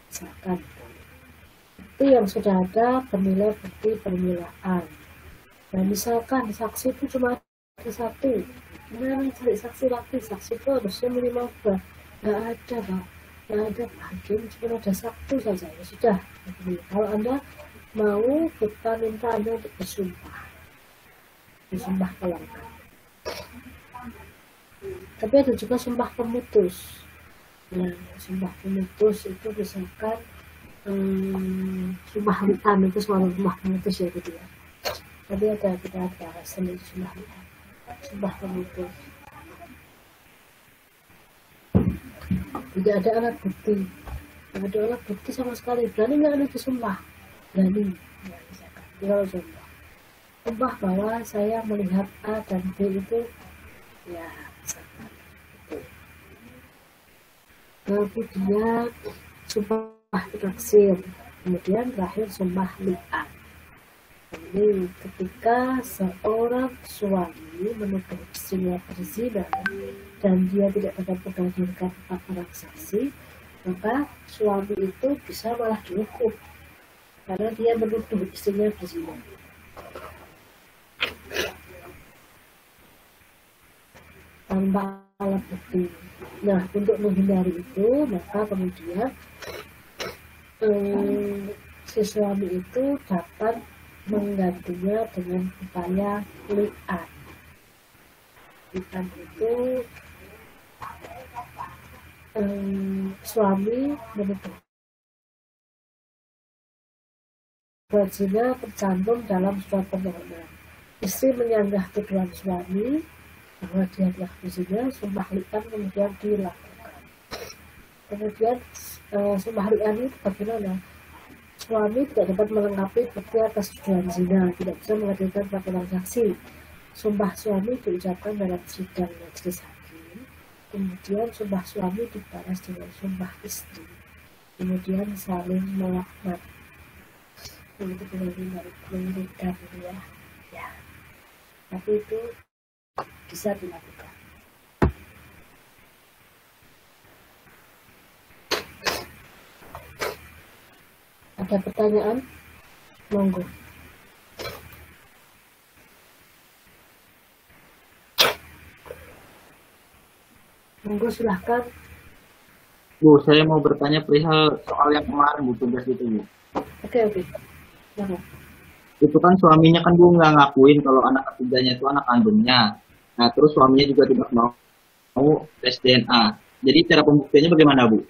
Misalkan, bukti yang sudah ada bernilai bukti permulaan. Nah, misalkan saksi itu cuma ada satu, gimana cari saksi lagi? Saksi itu harusnya minimal 2. Nggak ada, Pak. Nggak ada, hakim cuma ada satu saja. Ya sudah. Kalau Anda mau, kita minta Anda untuk bersumpah. Sumpah pelengkap. Tapi ada juga sumpah pemutus. Nah, sumpah pemutus itu misalkan sumpah lisan itu suara sumpah pemutus ya gitu ya. Tadi ada kita ada seni sumpah lisan, sumpah pemutus. Tidak ada alat bukti, tidak ada alat bukti sama sekali. Berani nggak ada disumpah? Berani. Ya, misalkan kalau sumpah bahwa saya melihat A dan B itu ya misalkan itu. Kemudian sumpah taksir, kemudian terakhir sumpah li'an. Ini ketika seorang suami menuduh istrinya berzina dan dia tidak dapat menghadirkan 4 orang saksi, maka suami itu bisa malah dihukum karena dia menuduh istrinya berzina. Tanpa alat bukti. Nah, untuk menghindari itu, maka kemudian si suami itu dapat menggantinya dengan upaya li'an. Li'an itu suami menuduh berzina tercantum dalam surat permohonan. Istri menyanggah tuduhan suami bahwa dia telah berzina, sumpah li'an kemudian dilakukan. Kemudian sumpah li'an itu bagaimana? Suami tidak dapat melengkapi bukti atas tuduhan zina, tidak bisa menghadirkan 4 orang saksi. Sumpah suami diucapkan dalam sidang majelis hakim. Kemudian sumpah suami dibalas dengan sumpah istri. Kemudian saling melaknat. Itu benar-benar mengerikan ya. Tapi itu bisa dilakukan. Ada pertanyaan? Monggo. Monggo silahkan. Bu, saya mau bertanya perihal soal yang kemarin Bu, tugas itu Bu. Oke. Nah. Itu kan suaminya kan Bu nggak ngakuin kalau anak ketiganya itu anak kandungnya. Nah terus suaminya juga tidak mau tes DNA. Jadi cara pembuktiannya bagaimana Bu?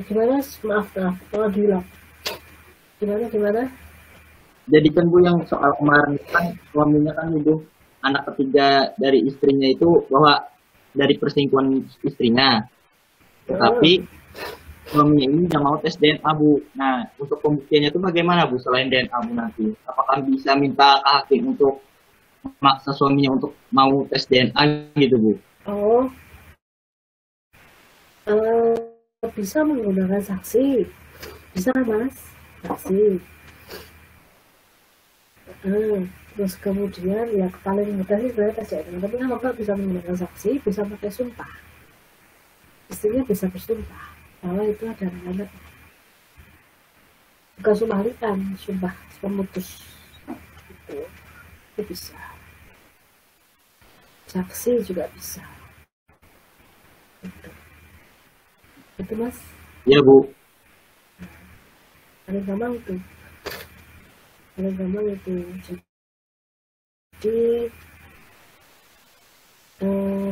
Gimana? Maaf. Diulang. Gimana? Jadi kan Bu yang soal kemarin kan suaminya kan nuduh anak ketiga dari istrinya itu bahwa dari perselingkuhan istrinya. Tetapi suaminya ini tidak mau tes DNA Bu. Nah untuk pembuktiannya itu bagaimana Bu selain DNA Bu nanti? Apakah bisa minta ke hakim untuk memaksa suaminya untuk mau tes DNA gitu Bu? Bisa menggunakan saksi. Bisa Mas? Saksi. Terus kemudian ya paling mudah sih sebenarnya tes DNA. Tapi kan Bapak bisa menggunakan saksi, bisa pakai sumpah. Istrinya bisa bersumpah bahwa itu ada anak. Bukan sumpah lisan, sumpah pemutus. Itu bisa. Saksi juga bisa. Itu Mas. Iya Bu. paling gampang itu. Jadi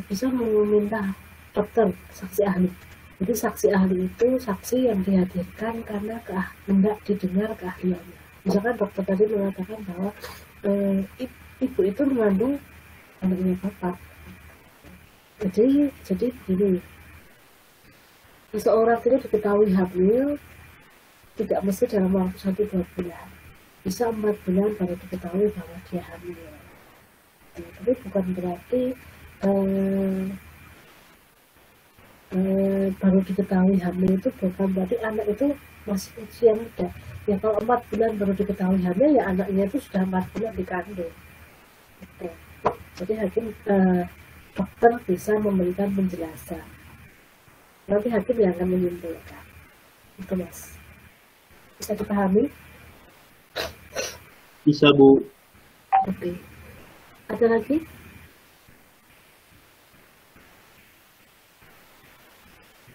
bisa meminta dokter, saksi ahli. Jadi saksi ahli itu saksi yang dihadirkan karena hendak didengar keahliannya. Misalkan dokter tadi mengatakan bahwa ibu itu mengandung anaknya bapak. Jadi begini, seseorang itu diketahui hamil tidak mesti dalam waktu 1-2 bulan, bisa 4 bulan baru diketahui bahwa dia hamil. Tapi bukan berarti baru diketahui hamil itu bukan berarti anak itu masih usia muda. Ya kalau 4 bulan baru diketahui hamil, ya anaknya itu sudah 4 bulan dikandung. Gitu. Jadi hakim dokter bisa memberikan penjelasan. Nanti hakim yang akan menyimpulkan. Itu Mas. Bisa dipahami? Bisa Bu. Oke. Ada lagi?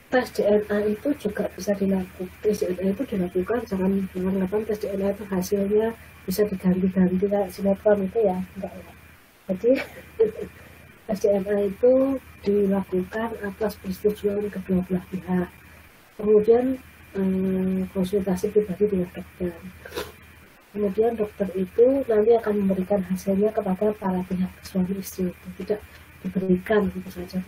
Tes DNA itu juga bisa dilakukan. Tes DNA itu dilakukan, jangan mengatakan tes DNA itu hasilnya bisa diganti-ganti kayak sinetron itu ya, enggak ya. Jadi tes DNA itu dilakukan atas persetujuan kedua belah pihak. Kemudian konsultasi pribadi dengan dokter. Kemudian dokter itu nanti akan memberikan hasilnya kepada para pihak suami istri itu, tidak diberikan gitu saja.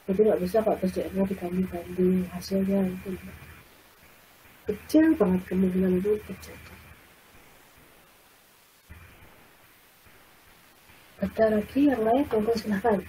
Jadi nggak bisa Pak tes DNA diganti-ganti hasilnya itu. Kecil banget kemungkinan itu terjadi. Ada lagi yang lain, monggo silahkan.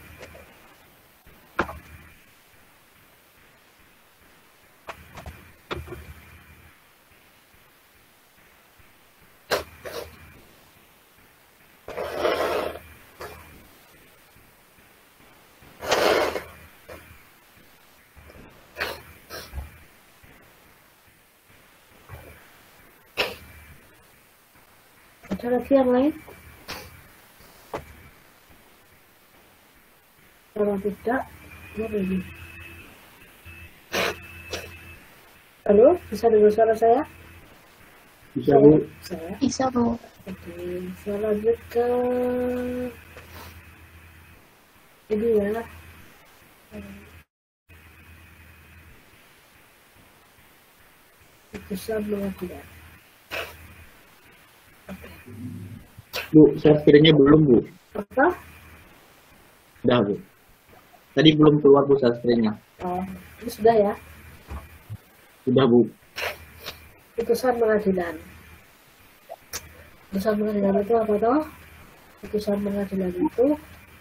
Ada lagi yang lain? Kalau tidak, ini. Halo, bisa dengar suara saya? Bisa Bu. Saya. Bisa, Bu. Oke, saya lanjut ke ini ya. Putusan pengadilan. Bu, saya screen-nya belum Bu. Apa? Sudah Bu. Tadi belum keluar Bu screen-nya. Oh, ini sudah ya. Sudah Bu. Putusan pengadilan. Putusan pengadilan itu apa toh? Putusan pengadilan itu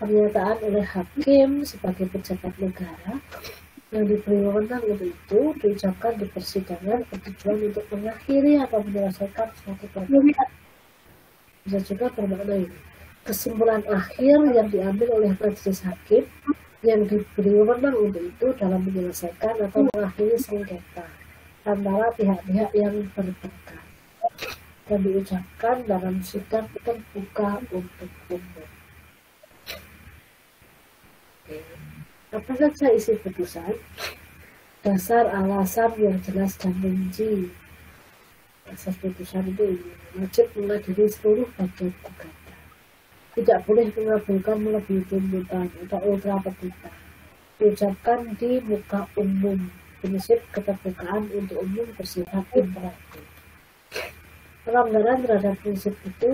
pernyataan oleh hakim sebagai pejabat negara yang diberi wewenang untuk itu diucapkan di persidangan bertujuan untuk mengakhiri atau menyelesaikan suatu perkara. Bisa juga bermakna ini. Kesimpulan akhir yang diambil oleh majelis hakim yang diberi wewenang untuk itu dalam menyelesaikan atau mengakhiri sengketa antara pihak-pihak yang berperkara dan diucapkan dalam sidang terbuka untuk umum. Apa saja isi putusan? Dasar alasan yang jelas dan rinci. Asas putusan itu ini, wajib menghadiri seluruh bagian gugatan. Tidak boleh mengabulkan melebihi tuntutan atau ultra petita. Diucapkan di muka umum. Prinsip keterbukaan untuk umum bersifat imperatif. Pelanggaran terhadap prinsip itu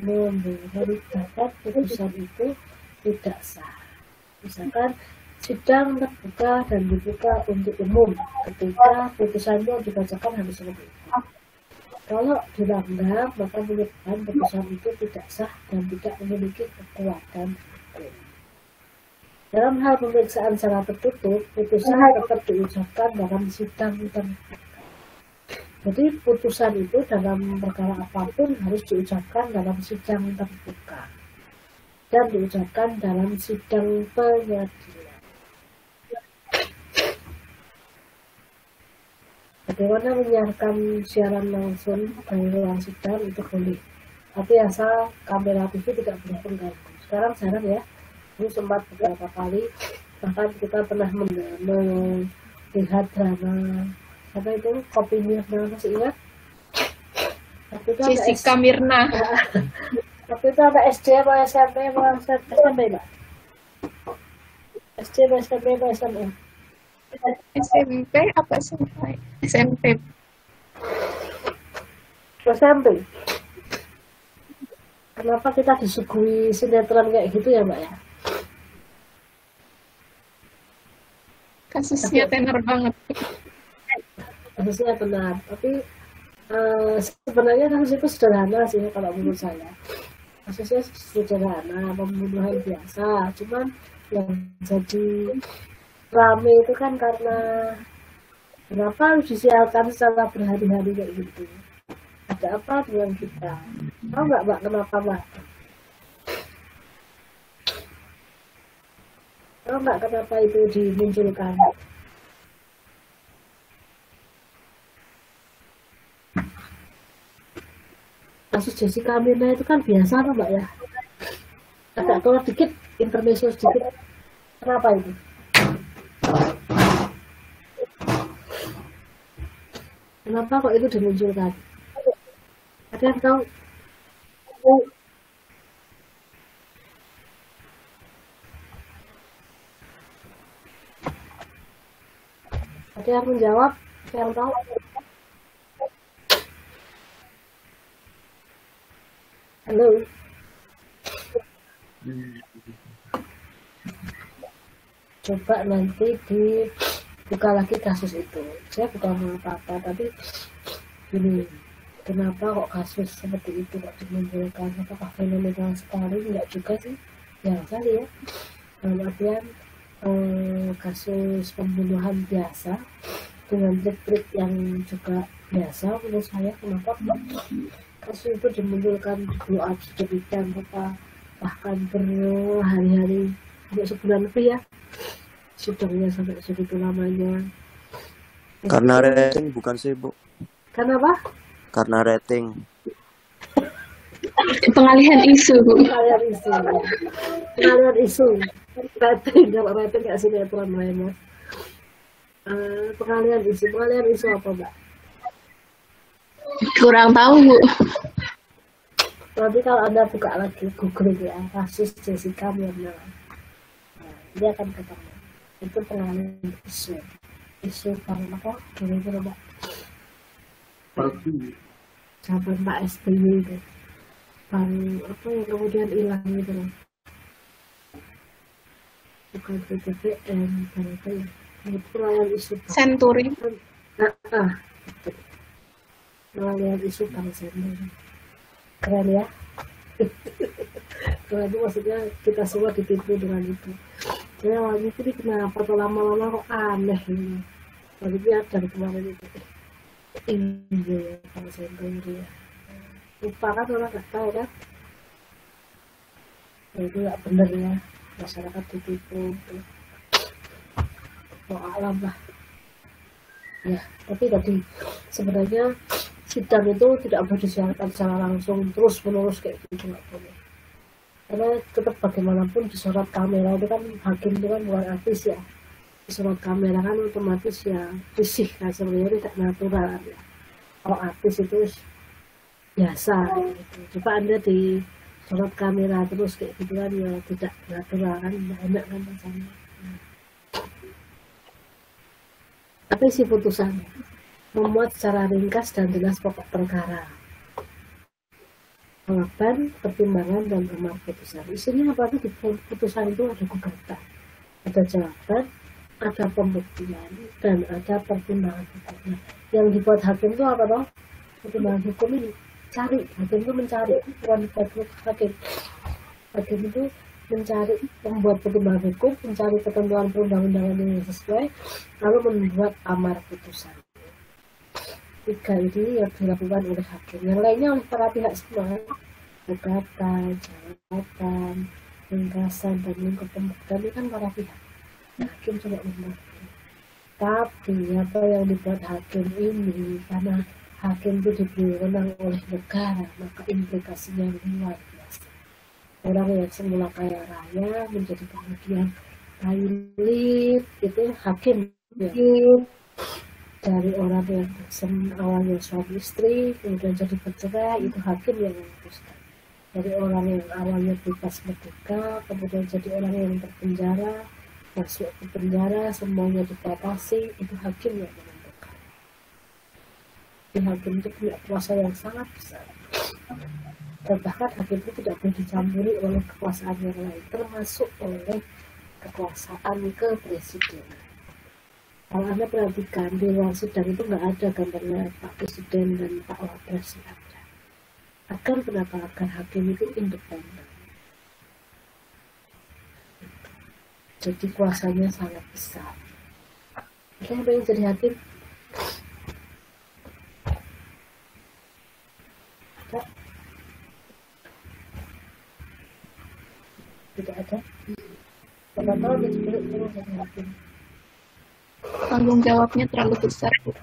menyebabkan putusan itu tidak sah. Misalkan sidang terbuka dan dibuka untuk umum ketika putusannya dibacakan habis seperti itu. Kalau dilanggar, maka menyebabkan putusan itu tidak sah dan tidak memiliki kekuatan hukum. Dalam hal pemeriksaan secara tertutup, putusan tetap diucapkan dalam sidang terbuka. Jadi putusan itu dalam perkara apapun harus diucapkan dalam sidang terbuka dan diucapkan dalam sidang pengadilan. Bagaimana menyiarkan siaran langsung dari ruang sidang itu boleh, tapi asal kamera TV tidak boleh mengganggu. Sekarang jarang ya, ini sempat beberapa kali, bahkan kita pernah lihat drama apa itu Kopi Mirna, masih ingat? Tapi itu ada Jessica Mirna. tapi itu ada SD apa SMP apa SMP Mbak? SD apa SMP apa SMA? SMP apa SMP? SMP. SMP. Kenapa kita disuguhi sinetron kayak gitu ya Mbak ya? Kasusnya tenar banget. Harusnya benar, tapi sebenarnya kasus itu sederhana sih kalau menurut saya. Kasusnya sederhana, pembunuhan biasa, cuman yang jadi rame itu kan karena kenapa harus disiarkan secara berhari-hari kayak gitu. Ada apa dengan kita? Tahu nggak Mbak kenapa Mbak? Tahu nggak kenapa itu dimunculkan? Kasus Jessica Mirna itu kan biasa kan Mbak ya? Agak keluar dikit, intermezzo sedikit. Kenapa itu? Kenapa kok itu dimunculkan? Ada yang tahu? Ada yang menjawab? Ada yang tahu? Halo? Coba nanti dibuka lagi kasus itu. Saya bukan mau apa-apa, tapi gini, kenapa kok kasus seperti itu kok dimunculkan? Apakah fenomenal sekali? Enggak juga sih, biasa ya. Dalam artian kasus pembunuhan biasa dengan trik-trik yang juga biasa menurut saya. Kenapa kasus itu dimunculkan blow up sedemikian rupa, bahkan berhari-hari sampai sebulan lebih ya sidangnya sampai segitu lamanya. Karena rating bukan sih Bu? Karena apa? Karena rating. Pengalihan isu, Bu. Pengalihan isu. Pengalihan isu. Rating, kalau rating nggak sinetron lainnya. Pengalihan isu apa Mbak? Kurang tahu, Bu. Tapi kalau Anda buka lagi Google ya, kasus Jessica Mirna, dia akan ketemu. Itu pengalihan isu. Isu Bang apa? Kira-kira Mbak? Zaman Pak SBY itu. Bang apa yang kemudian hilang gitu loh. Bukan BBM, bukan apa ya. Itu pengalihan isu. Senturi. Pengalihan isu Bang Senturi. Keren ya. Keren itu maksudnya kita semua ditipu dengan itu. Saya awalnya itu kenapa tuh lama-lama kok aneh ini. Lalu dia dari kemarin itu. Ini ya Bang Senturi ya. Lupa kan orang nggak tahu kan. Ya, itu nggak bener ya. Masyarakat ditipu. Oh alam lah. Ya, tapi tadi sebenarnya sidang itu tidak boleh disiarkan secara langsung terus menerus kayak gitu, nggak boleh. Karena tetap bagaimanapun disorot kamera itu kan hakim itu kan bukan artis ya. Disorot kamera kan otomatis ya risih kan sebenarnya tidak natural ya. Kalau artis itu biasa gitu. Coba Anda disorot kamera terus kayak gitu kan ya tidak natural kan, tidak enak kan rasanya. Tapi si putusan memuat secara ringkas dan jelas pokok perkara, jawaban, pertimbangan, dan amar putusan. Isinya apa itu? Di putusan itu ada gugatan, ada jawaban, ada pembuktian, dan ada pertimbangan hukum. Yang dibuat hakim itu apa toh? Pertimbangan hukum ini cari, hakim itu mencari, bukan dibuat hakim. Hakim itu mencari, membuat pertimbangan hukum, mencari ketentuan perundang-undangan yang sesuai, lalu membuat amar putusan. 3 ini yang dilakukan oleh hakim. Yang lainnya oleh para pihak semua. Gugatan, jawaban, ringkasan, dan lingkup pembuktian itu kan para pihak. Hakim cuma membuat. Tapi apa yang dibuat hakim ini, karena hakim itu diberi wewenang oleh negara, maka implikasinya luar biasa. Orang yang semula kaya raya menjadi kemudian kaya itu hakim dari orang yang awalnya suami istri kemudian jadi bercerai, itu hakim yang memutuskan. Dari orang yang awalnya bebas merdeka kemudian jadi orang yang terpenjara, masuk ke penjara, semuanya dibatasi, itu hakim yang menentukan. Di hakim itu punya kuasa yang sangat besar, dan bahkan hakim itu tidak boleh dicampuri oleh kekuasaan yang lain, termasuk oleh kekuasaan ke presiden. Kalau Anda perhatikan di ruang sidang itu nggak ada gambarnya Pak Presiden dan Pak Wapres, nggak ada. Agar kenapa? Agar hakim itu independen. Jadi kuasanya sangat besar. Oke, yang pengen jadi hakim? Ada? Tidak ada? Berapa tahun dia jadi hakim? Tanggung jawabnya terlalu besar, Bu.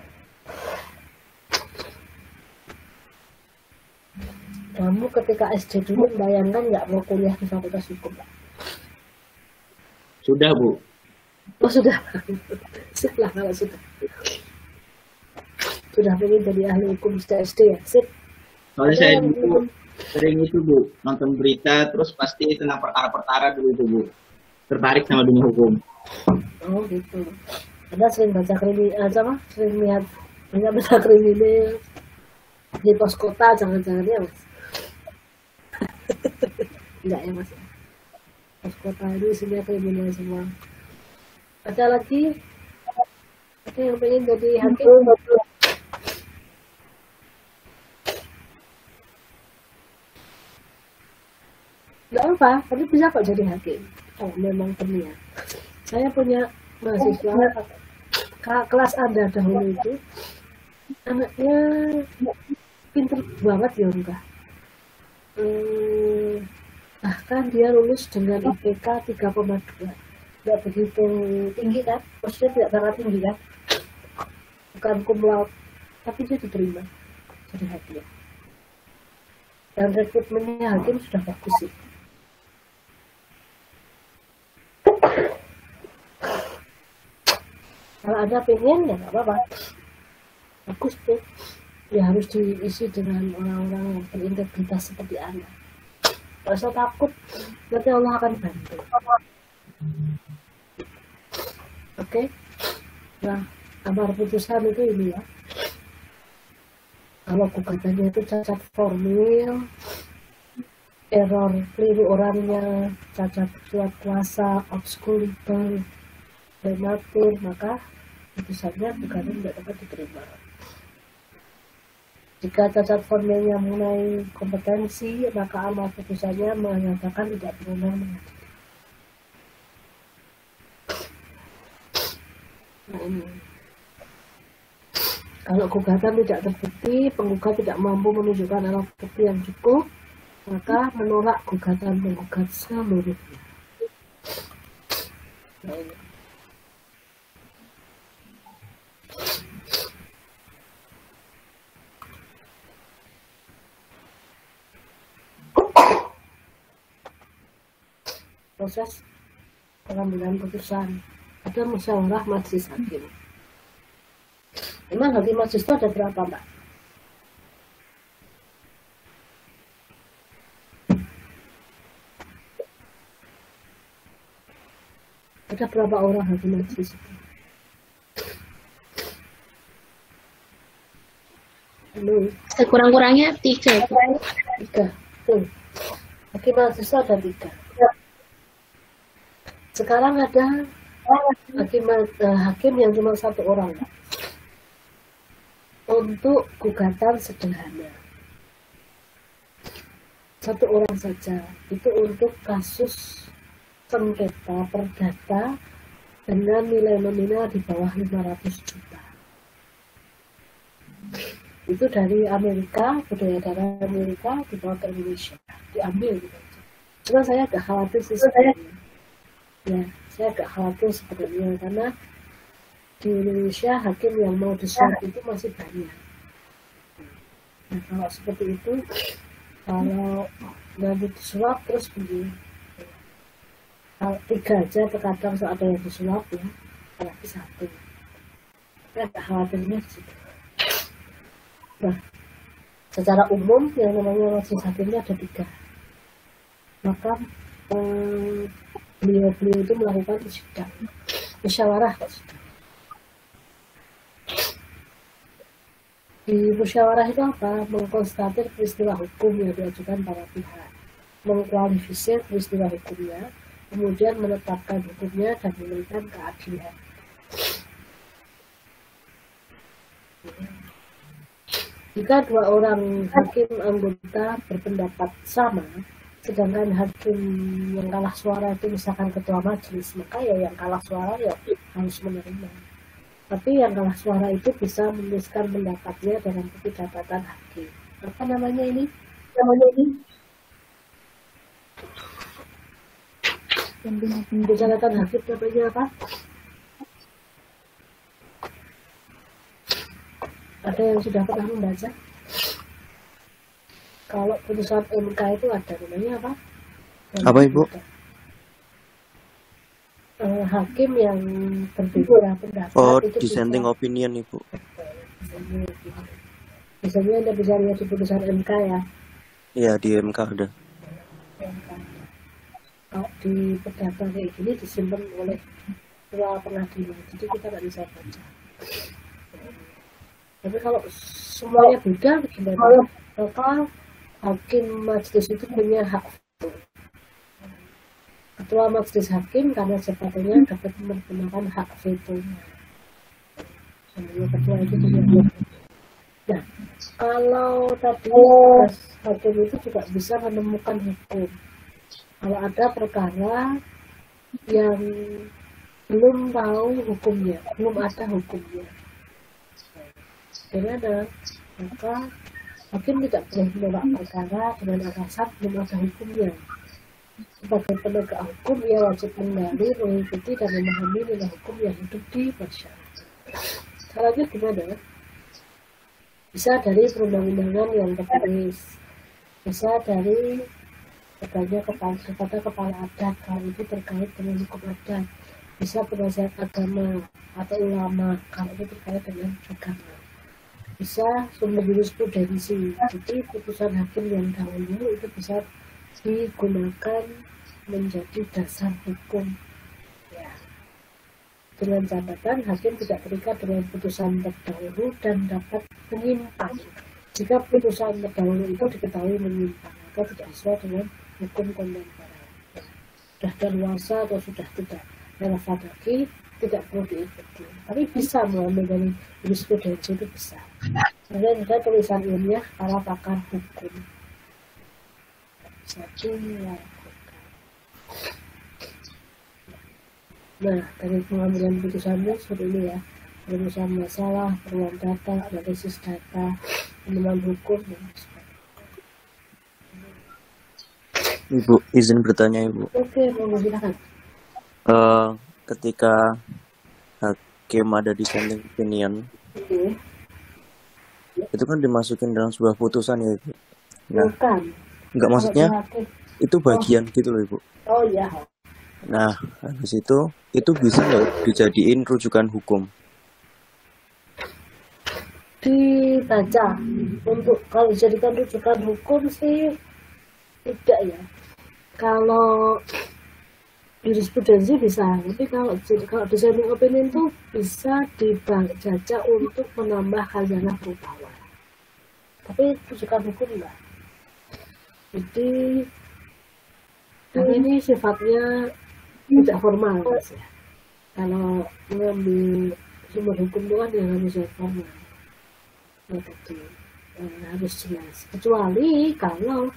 Kamu ketika SD dulu bayangkan nggak mau kuliah di fakultas hukum, Pak? Sudah, Bu. Oh sudah, setelah kalau sudah pengen jadi ahli hukum sejak SD ya, sip. Soalnya saya dulu sering itu, Bu, nonton berita terus pasti tentang perkara-perkara dulu itu, Bu. Tertarik sama dunia hukum. Oh gitu. Ada sering baca sering lihat banyak baca kriminal di pos kota, jangan-jangan ya Mas? Enggak ya Mas? Pos kota ini isinya kriminal semua. Ada lagi? Ada yang pengen jadi hakim? Enggak apa, tapi bisa kok jadi hakim. Oh, memang berniat. Saya punya mahasiswa kelas Anda dahulu itu, anaknya pinter banget ya enggak. Bahkan dia lulus dengan IPK 3,2. Enggak begitu tinggi kan? Maksudnya tidak sangat tinggi kan? Bukan cum laude, tapi dia diterima jadi hakim. Dan rekrutmennya hakim sudah bagus sih. Kalau ada pengen ya nggak apa-apa, bagus tuh. Ya harus diisi dengan orang-orang yang berintegritas seperti Anda. Kalau saya takut, nanti Allah akan bantu. Oke? Nah, amar putusan itu ini ya. Kalau gugatannya itu cacat formil, error keliru orangnya, cacat surat kuasa, obscurity, prematur, maka putusannya gugatan tidak dapat diterima. Jika cacat formilnya mengenai kompetensi, maka amar putusannya menyatakan tidak berwenang mengadili. Nah ini, kalau gugatan tidak terbukti, penggugat tidak mampu menunjukkan alat bukti yang cukup, maka menolak gugatan penggugat seluruhnya. Nah ini. Proses pengambilan putusan, ada musyawarah majelis hakim. Memang hakim majelis itu ada berapa, Mbak? Ada berapa orang hakim majelis itu? Halo? Sekurang-kurangnya 3. 3. Tuh. Hakim majelis ada 3. Sekarang ada hakim yang cuma 1 orang untuk gugatan sederhana. 1 orang saja. Itu untuk kasus sengketa perdata dengan nilai nominal di bawah 500 juta. Itu dari Amerika, budaya dari Amerika dibawa ke Indonesia, diambil gitu. Cuma saya agak khawatir sih sebenarnya. Ya, saya agak khawatir sebenarnya karena di Indonesia hakim yang mau disuap itu masih banyak. Nah, kalau seperti itu, kalau nanti disuap terus begini, 3 aja terkadang ada yang disuap ya, apalagi 1. ada khawatirnya di situ. Nah, secara umum yang namanya majelis hakim ada 3. Maka beliau-beliau itu melakukan musyawarah. Di musyawarah itu apa? Mengkonstatir peristiwa hukum yang diajukan para pihak, mengkualifisir peristiwa hukumnya, kemudian menetapkan hukumnya dan memberikan keadilan. Jika 2 orang hakim anggota berpendapat sama, sedangkan hakim yang kalah suara itu misalkan ketua majelis, maka ya yang kalah suara ya harus menerima. Tapi yang kalah suara itu bisa menuliskan pendapatnya dalam buku catatan hakim. Apa namanya ini? Buku catatan hakim namanya apa? Ada yang sudah pernah membaca? Kalau putusan MK itu ada namanya apa? Apa, Ibu? Hakim yang berbeda pendapat Oh, itu dissenting opinion, Ibu. Biasanya Anda bisa lihat di putusan MK ya. Iya, di MK ada. Kalau di perdata kayak gini disimpan oleh ketua pengadilan, jadi kita nggak bisa baca. Tapi kalau semuanya beda, gimana? Maka hakim majelis itu punya hak veto. Ketua majelis hakim karena jabatannya dapat menggunakan hak veto. Ketua itu punya hak veto. Nah, kalau tadi hakim itu juga bisa menemukan hukum. Kalau ada perkara yang belum tahu hukumnya, belum ada hukumnya, bagaimana? Maka hakim tidak boleh menolak perkara dengan alasan belum ada hukumnya. Sebagai penegak hukum, ia wajib menggali, mengikuti, dan memahami nilai hukum yang hidup di masyarakat. Caranya gimana? Bisa dari perundang-undangan yang tertulis, bisa dari kepada kepala adat kalau itu terkait dengan hukum adat, bisa penasihat agama atau ulama kalau itu terkait dengan agama, bisa sumber jurisprudensi. Jadi putusan hakim yang dahulu itu bisa digunakan menjadi dasar hukum ya. Dengan catatan hakim tidak terikat dengan putusan terdahulu dan dapat menyimpang jika putusan terdahulu itu diketahui menyimpang atau tidak sesuai dengan hukum kontemporer. Sudah daluarsa atau sudah tidak relevan lagi, tidak perlu diikuti. Tapi bisa mengambil dari jurisprudensi, itu bisa. Kemudian ada tulisan ilmiah para pakar hukum. Satu lakukan. Nah, dari pengambilan putusannya seperti ini ya. Perusahaan masalah, peruang data, analisis data, penemuan hukum, dan sebagainya. Ibu, izin bertanya, Ibu. Oke, mau silakan. Ketika hakim ada dissenting opinion, itu kan dimasukin dalam sebuah putusan ya, Ibu. Nah, Bukan. enggak maksudnya itu bagian gitu loh, Ibu. Oh iya. Nah, habis itu bisa nggak dijadiin rujukan hukum? Dibaca. Untuk kalau dijadikan rujukan hukum sih tidak ya. Kalau jurisprudensi bisa, tapi kalau dissenting opinion itu bisa dibaca untuk menambah khazanah pengetahuan. Tapi rujukan hukum enggak. Jadi karena ini sifatnya tidak formal, Mas, ya. Kalau mengambil sumber hukum itu kan yang harus formal, harus jelas. Kecuali kalau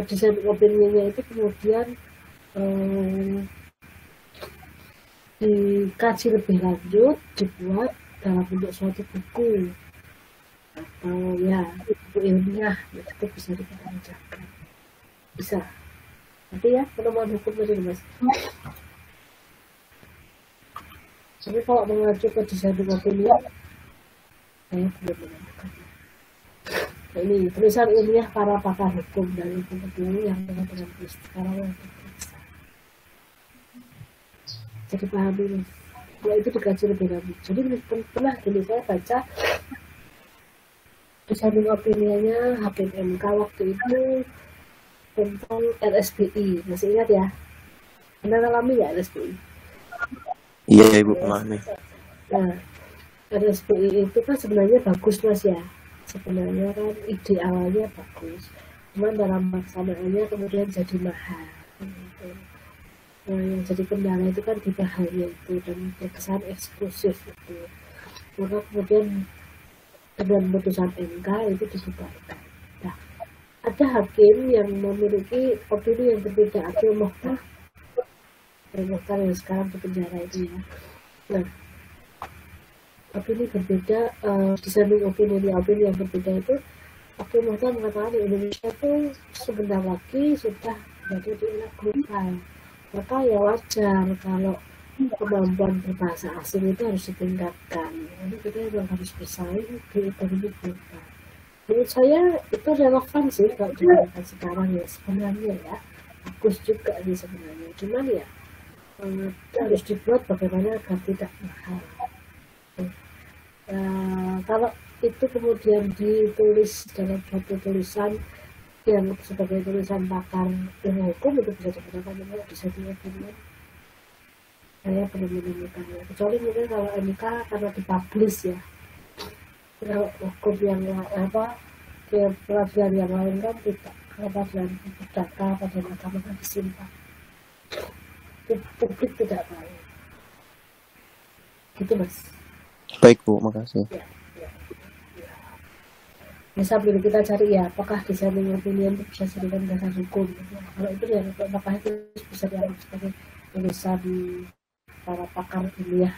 dissenting opinion-nya itu kemudian dikaji lebih lanjut, dibuat dalam bentuk suatu buku atau ya buku ilmiah, itu bisa dipertanyakan, bisa. Nanti ya penemuan hukum tadi, Mas. Tapi kalau mengacu ke dissenting opinion, saya belum menemukan. Nah, ini tulisan ilmiah para pakar hukum dan hukum kedua yang dengan sekarang yang diperiksa. Jadi pahami, Mas. Kalau itu dikaji lebih lanjut. Jadi pernah gini saya baca disanding opininya Hakim MK waktu itu tentang LSBI. Masih ingat ya? Anda alami ya LSBI? Iya Ibu pahami. Nah, LSBI itu kan sebenarnya bagus Mas ya. Sebenarnya kan ide awalnya bagus. Cuman dalam pelaksanaannya kemudian jadi mahal. Nah, yang jadi kendala itu kan di bahannya itu dan terkesan eksklusif itu. Maka kemudian dengan putusan MK itu dibubarkan. Nah, ada hakim yang memiliki opini yang berbeda. Hakim Mokhtar yang sekarang di penjara itu ya. Nah, opini berbeda, disanding opini yang berbeda itu, Hakim Mokhtar mengatakan di Indonesia itu sebentar lagi sudah berada di era global. Maka ya wajar kalau kemampuan berbahasa asing itu harus ditingkatkan. Jadi kita memang harus bersaing di ekonomi global. Menurut saya itu relevan sih kalau digunakan sekarang ya sebenarnya ya. Bagus juga sih sebenarnya. Cuman ya harus dibuat bagaimana agar tidak mahal. Kalau itu kemudian ditulis dalam suatu tulisan yang sebagai tulisan pakar ilmu hukum itu bisa digunakan juga bisa dilakukan. Saya belum menemukannya. Kecuali mungkin kalau MK karena dipublish ya. Kalau hukum yang peradilan yang lain kan tidak. Kalau peradilan perdata pada mahkamah kan disimpan. Publik tidak tahu. Gitu Mas. Baik Bu, makasih. Ya. Sambil kita cari ya, apakah disanding opinion itu bisa dijadikan dasar hukum? Kalau itu ya, apakah itu bisa dianggap sebagai tulisan para pakar ilmiah?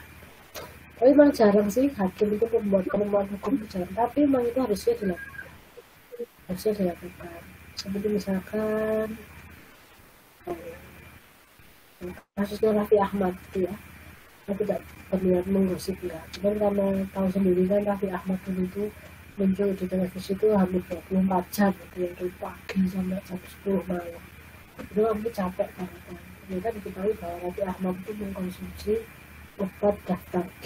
Tapi memang jarang sih hakim itu membuat penemuan hukum itu jarang. Tapi memang itu harusnya dilakukan. Seperti misalkan kasusnya Raffi Ahmad itu ya. Saya tidak berniat menggosip enggak. Cuman karena tahu sendiri kan Raffi Ahmad itu muncul di televisi itu hampir 24 jam gitu ya, dari pagi sampai jam 10 malam. Itu aku capek banget kan. Ternyata diketahui bahwa Raffi Ahmad itu mengkonsumsi obat daftar G.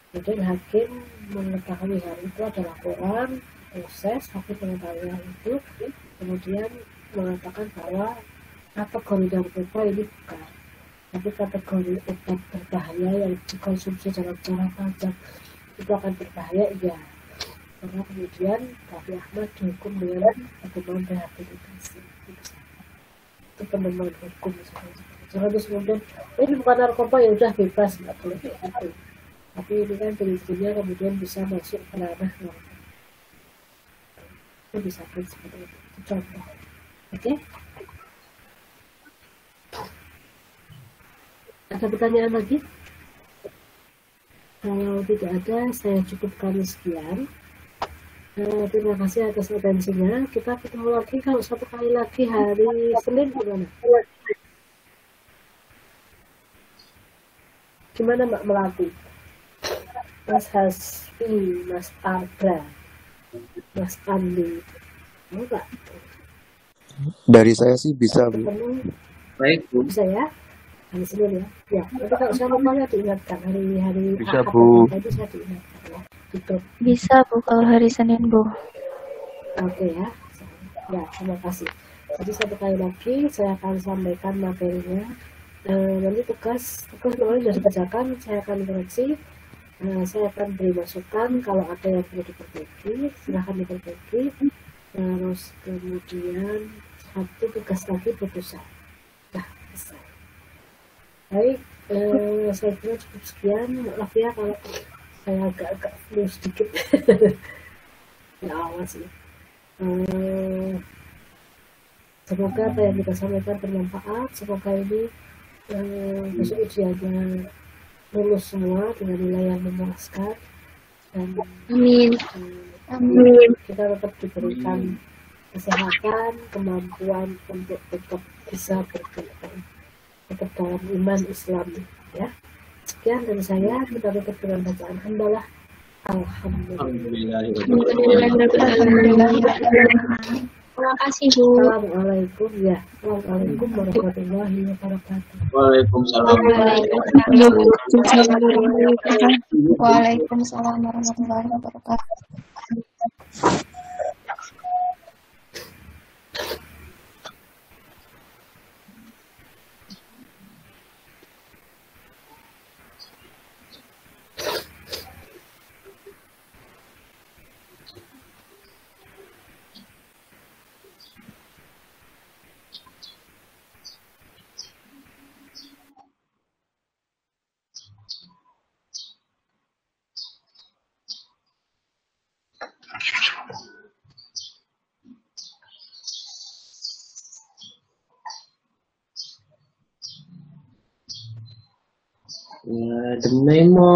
Kemudian hakim mengetahui hal itu ada laporan, proses, hakim mengetahui hal itu, kemudian mengatakan bahwa kategori narkoba ini bukan, tapi kategori obat berbahaya yang dikonsumsi dalam cara panjang itu akan berbahaya, iya. Karena kemudian Raffi Ahmad dihukum dengan hukuman rehabilitasi. Itu penemuan hukum sebenarnya. Jangan terus kemudian ini bukan narkoba ya udah bebas, nggak boleh kayak gitu. Tapi ini kan prinsipnya kemudian bisa masuk ke ranah narkoba. Itu bisa kan seperti itu. Itu contoh. Oke? Ada pertanyaan lagi? Kalau tidak ada, saya cukupkan sekian. Terima kasih atas atensinya. Kita ketemu lagi kalau satu kali lagi hari Senin gimana? Gimana Mbak Melati? Mas Hasbi, Mas Ardra, Mas Andi, mau nggak? Dari saya sih bisa Bu. Baik Bu. Bisa ya? Hari Senin ya. Ya, tapi kalau saya lupa ya diingatkan hari-hari Bisa, Bu. Tadi saya diingatkan ya. Gitu. Bisa Bu kalau hari Senin Bu. Oke ya. Ya, terima kasih. Jadi satu kali lagi saya akan sampaikan materinya. Nanti tugas kemarin sudah dikerjakan, saya akan koreksi. Saya akan beri masukan kalau ada yang perlu diperbaiki, silahkan diperbaiki. Terus kemudian satu tugas lagi putusan. Nah, selesai. Baik, saya kira cukup sekian. Maaf ya kalau saya agak flu sedikit. Ya awas ya. Semoga apa yang kita sampaikan bermanfaat. Semoga ini besok ujiannya lulus semua dengan nilai yang memuaskan dan Amin. kita tetap diberikan kesehatan, kemampuan untuk tetap bisa berjalan tetap dalam iman Islam ya. Sekian dari saya, kita tutup dengan bacaan hamdalah. Alhamdulillah. Alhamdulillah. Terima kasih, Bu. Assalamualaikum ya. Assalamualaikum warahmatullahi wabarakatuh. Waalaikumsalam. Waalaikumsalam warahmatullahi wabarakatuh. The memo.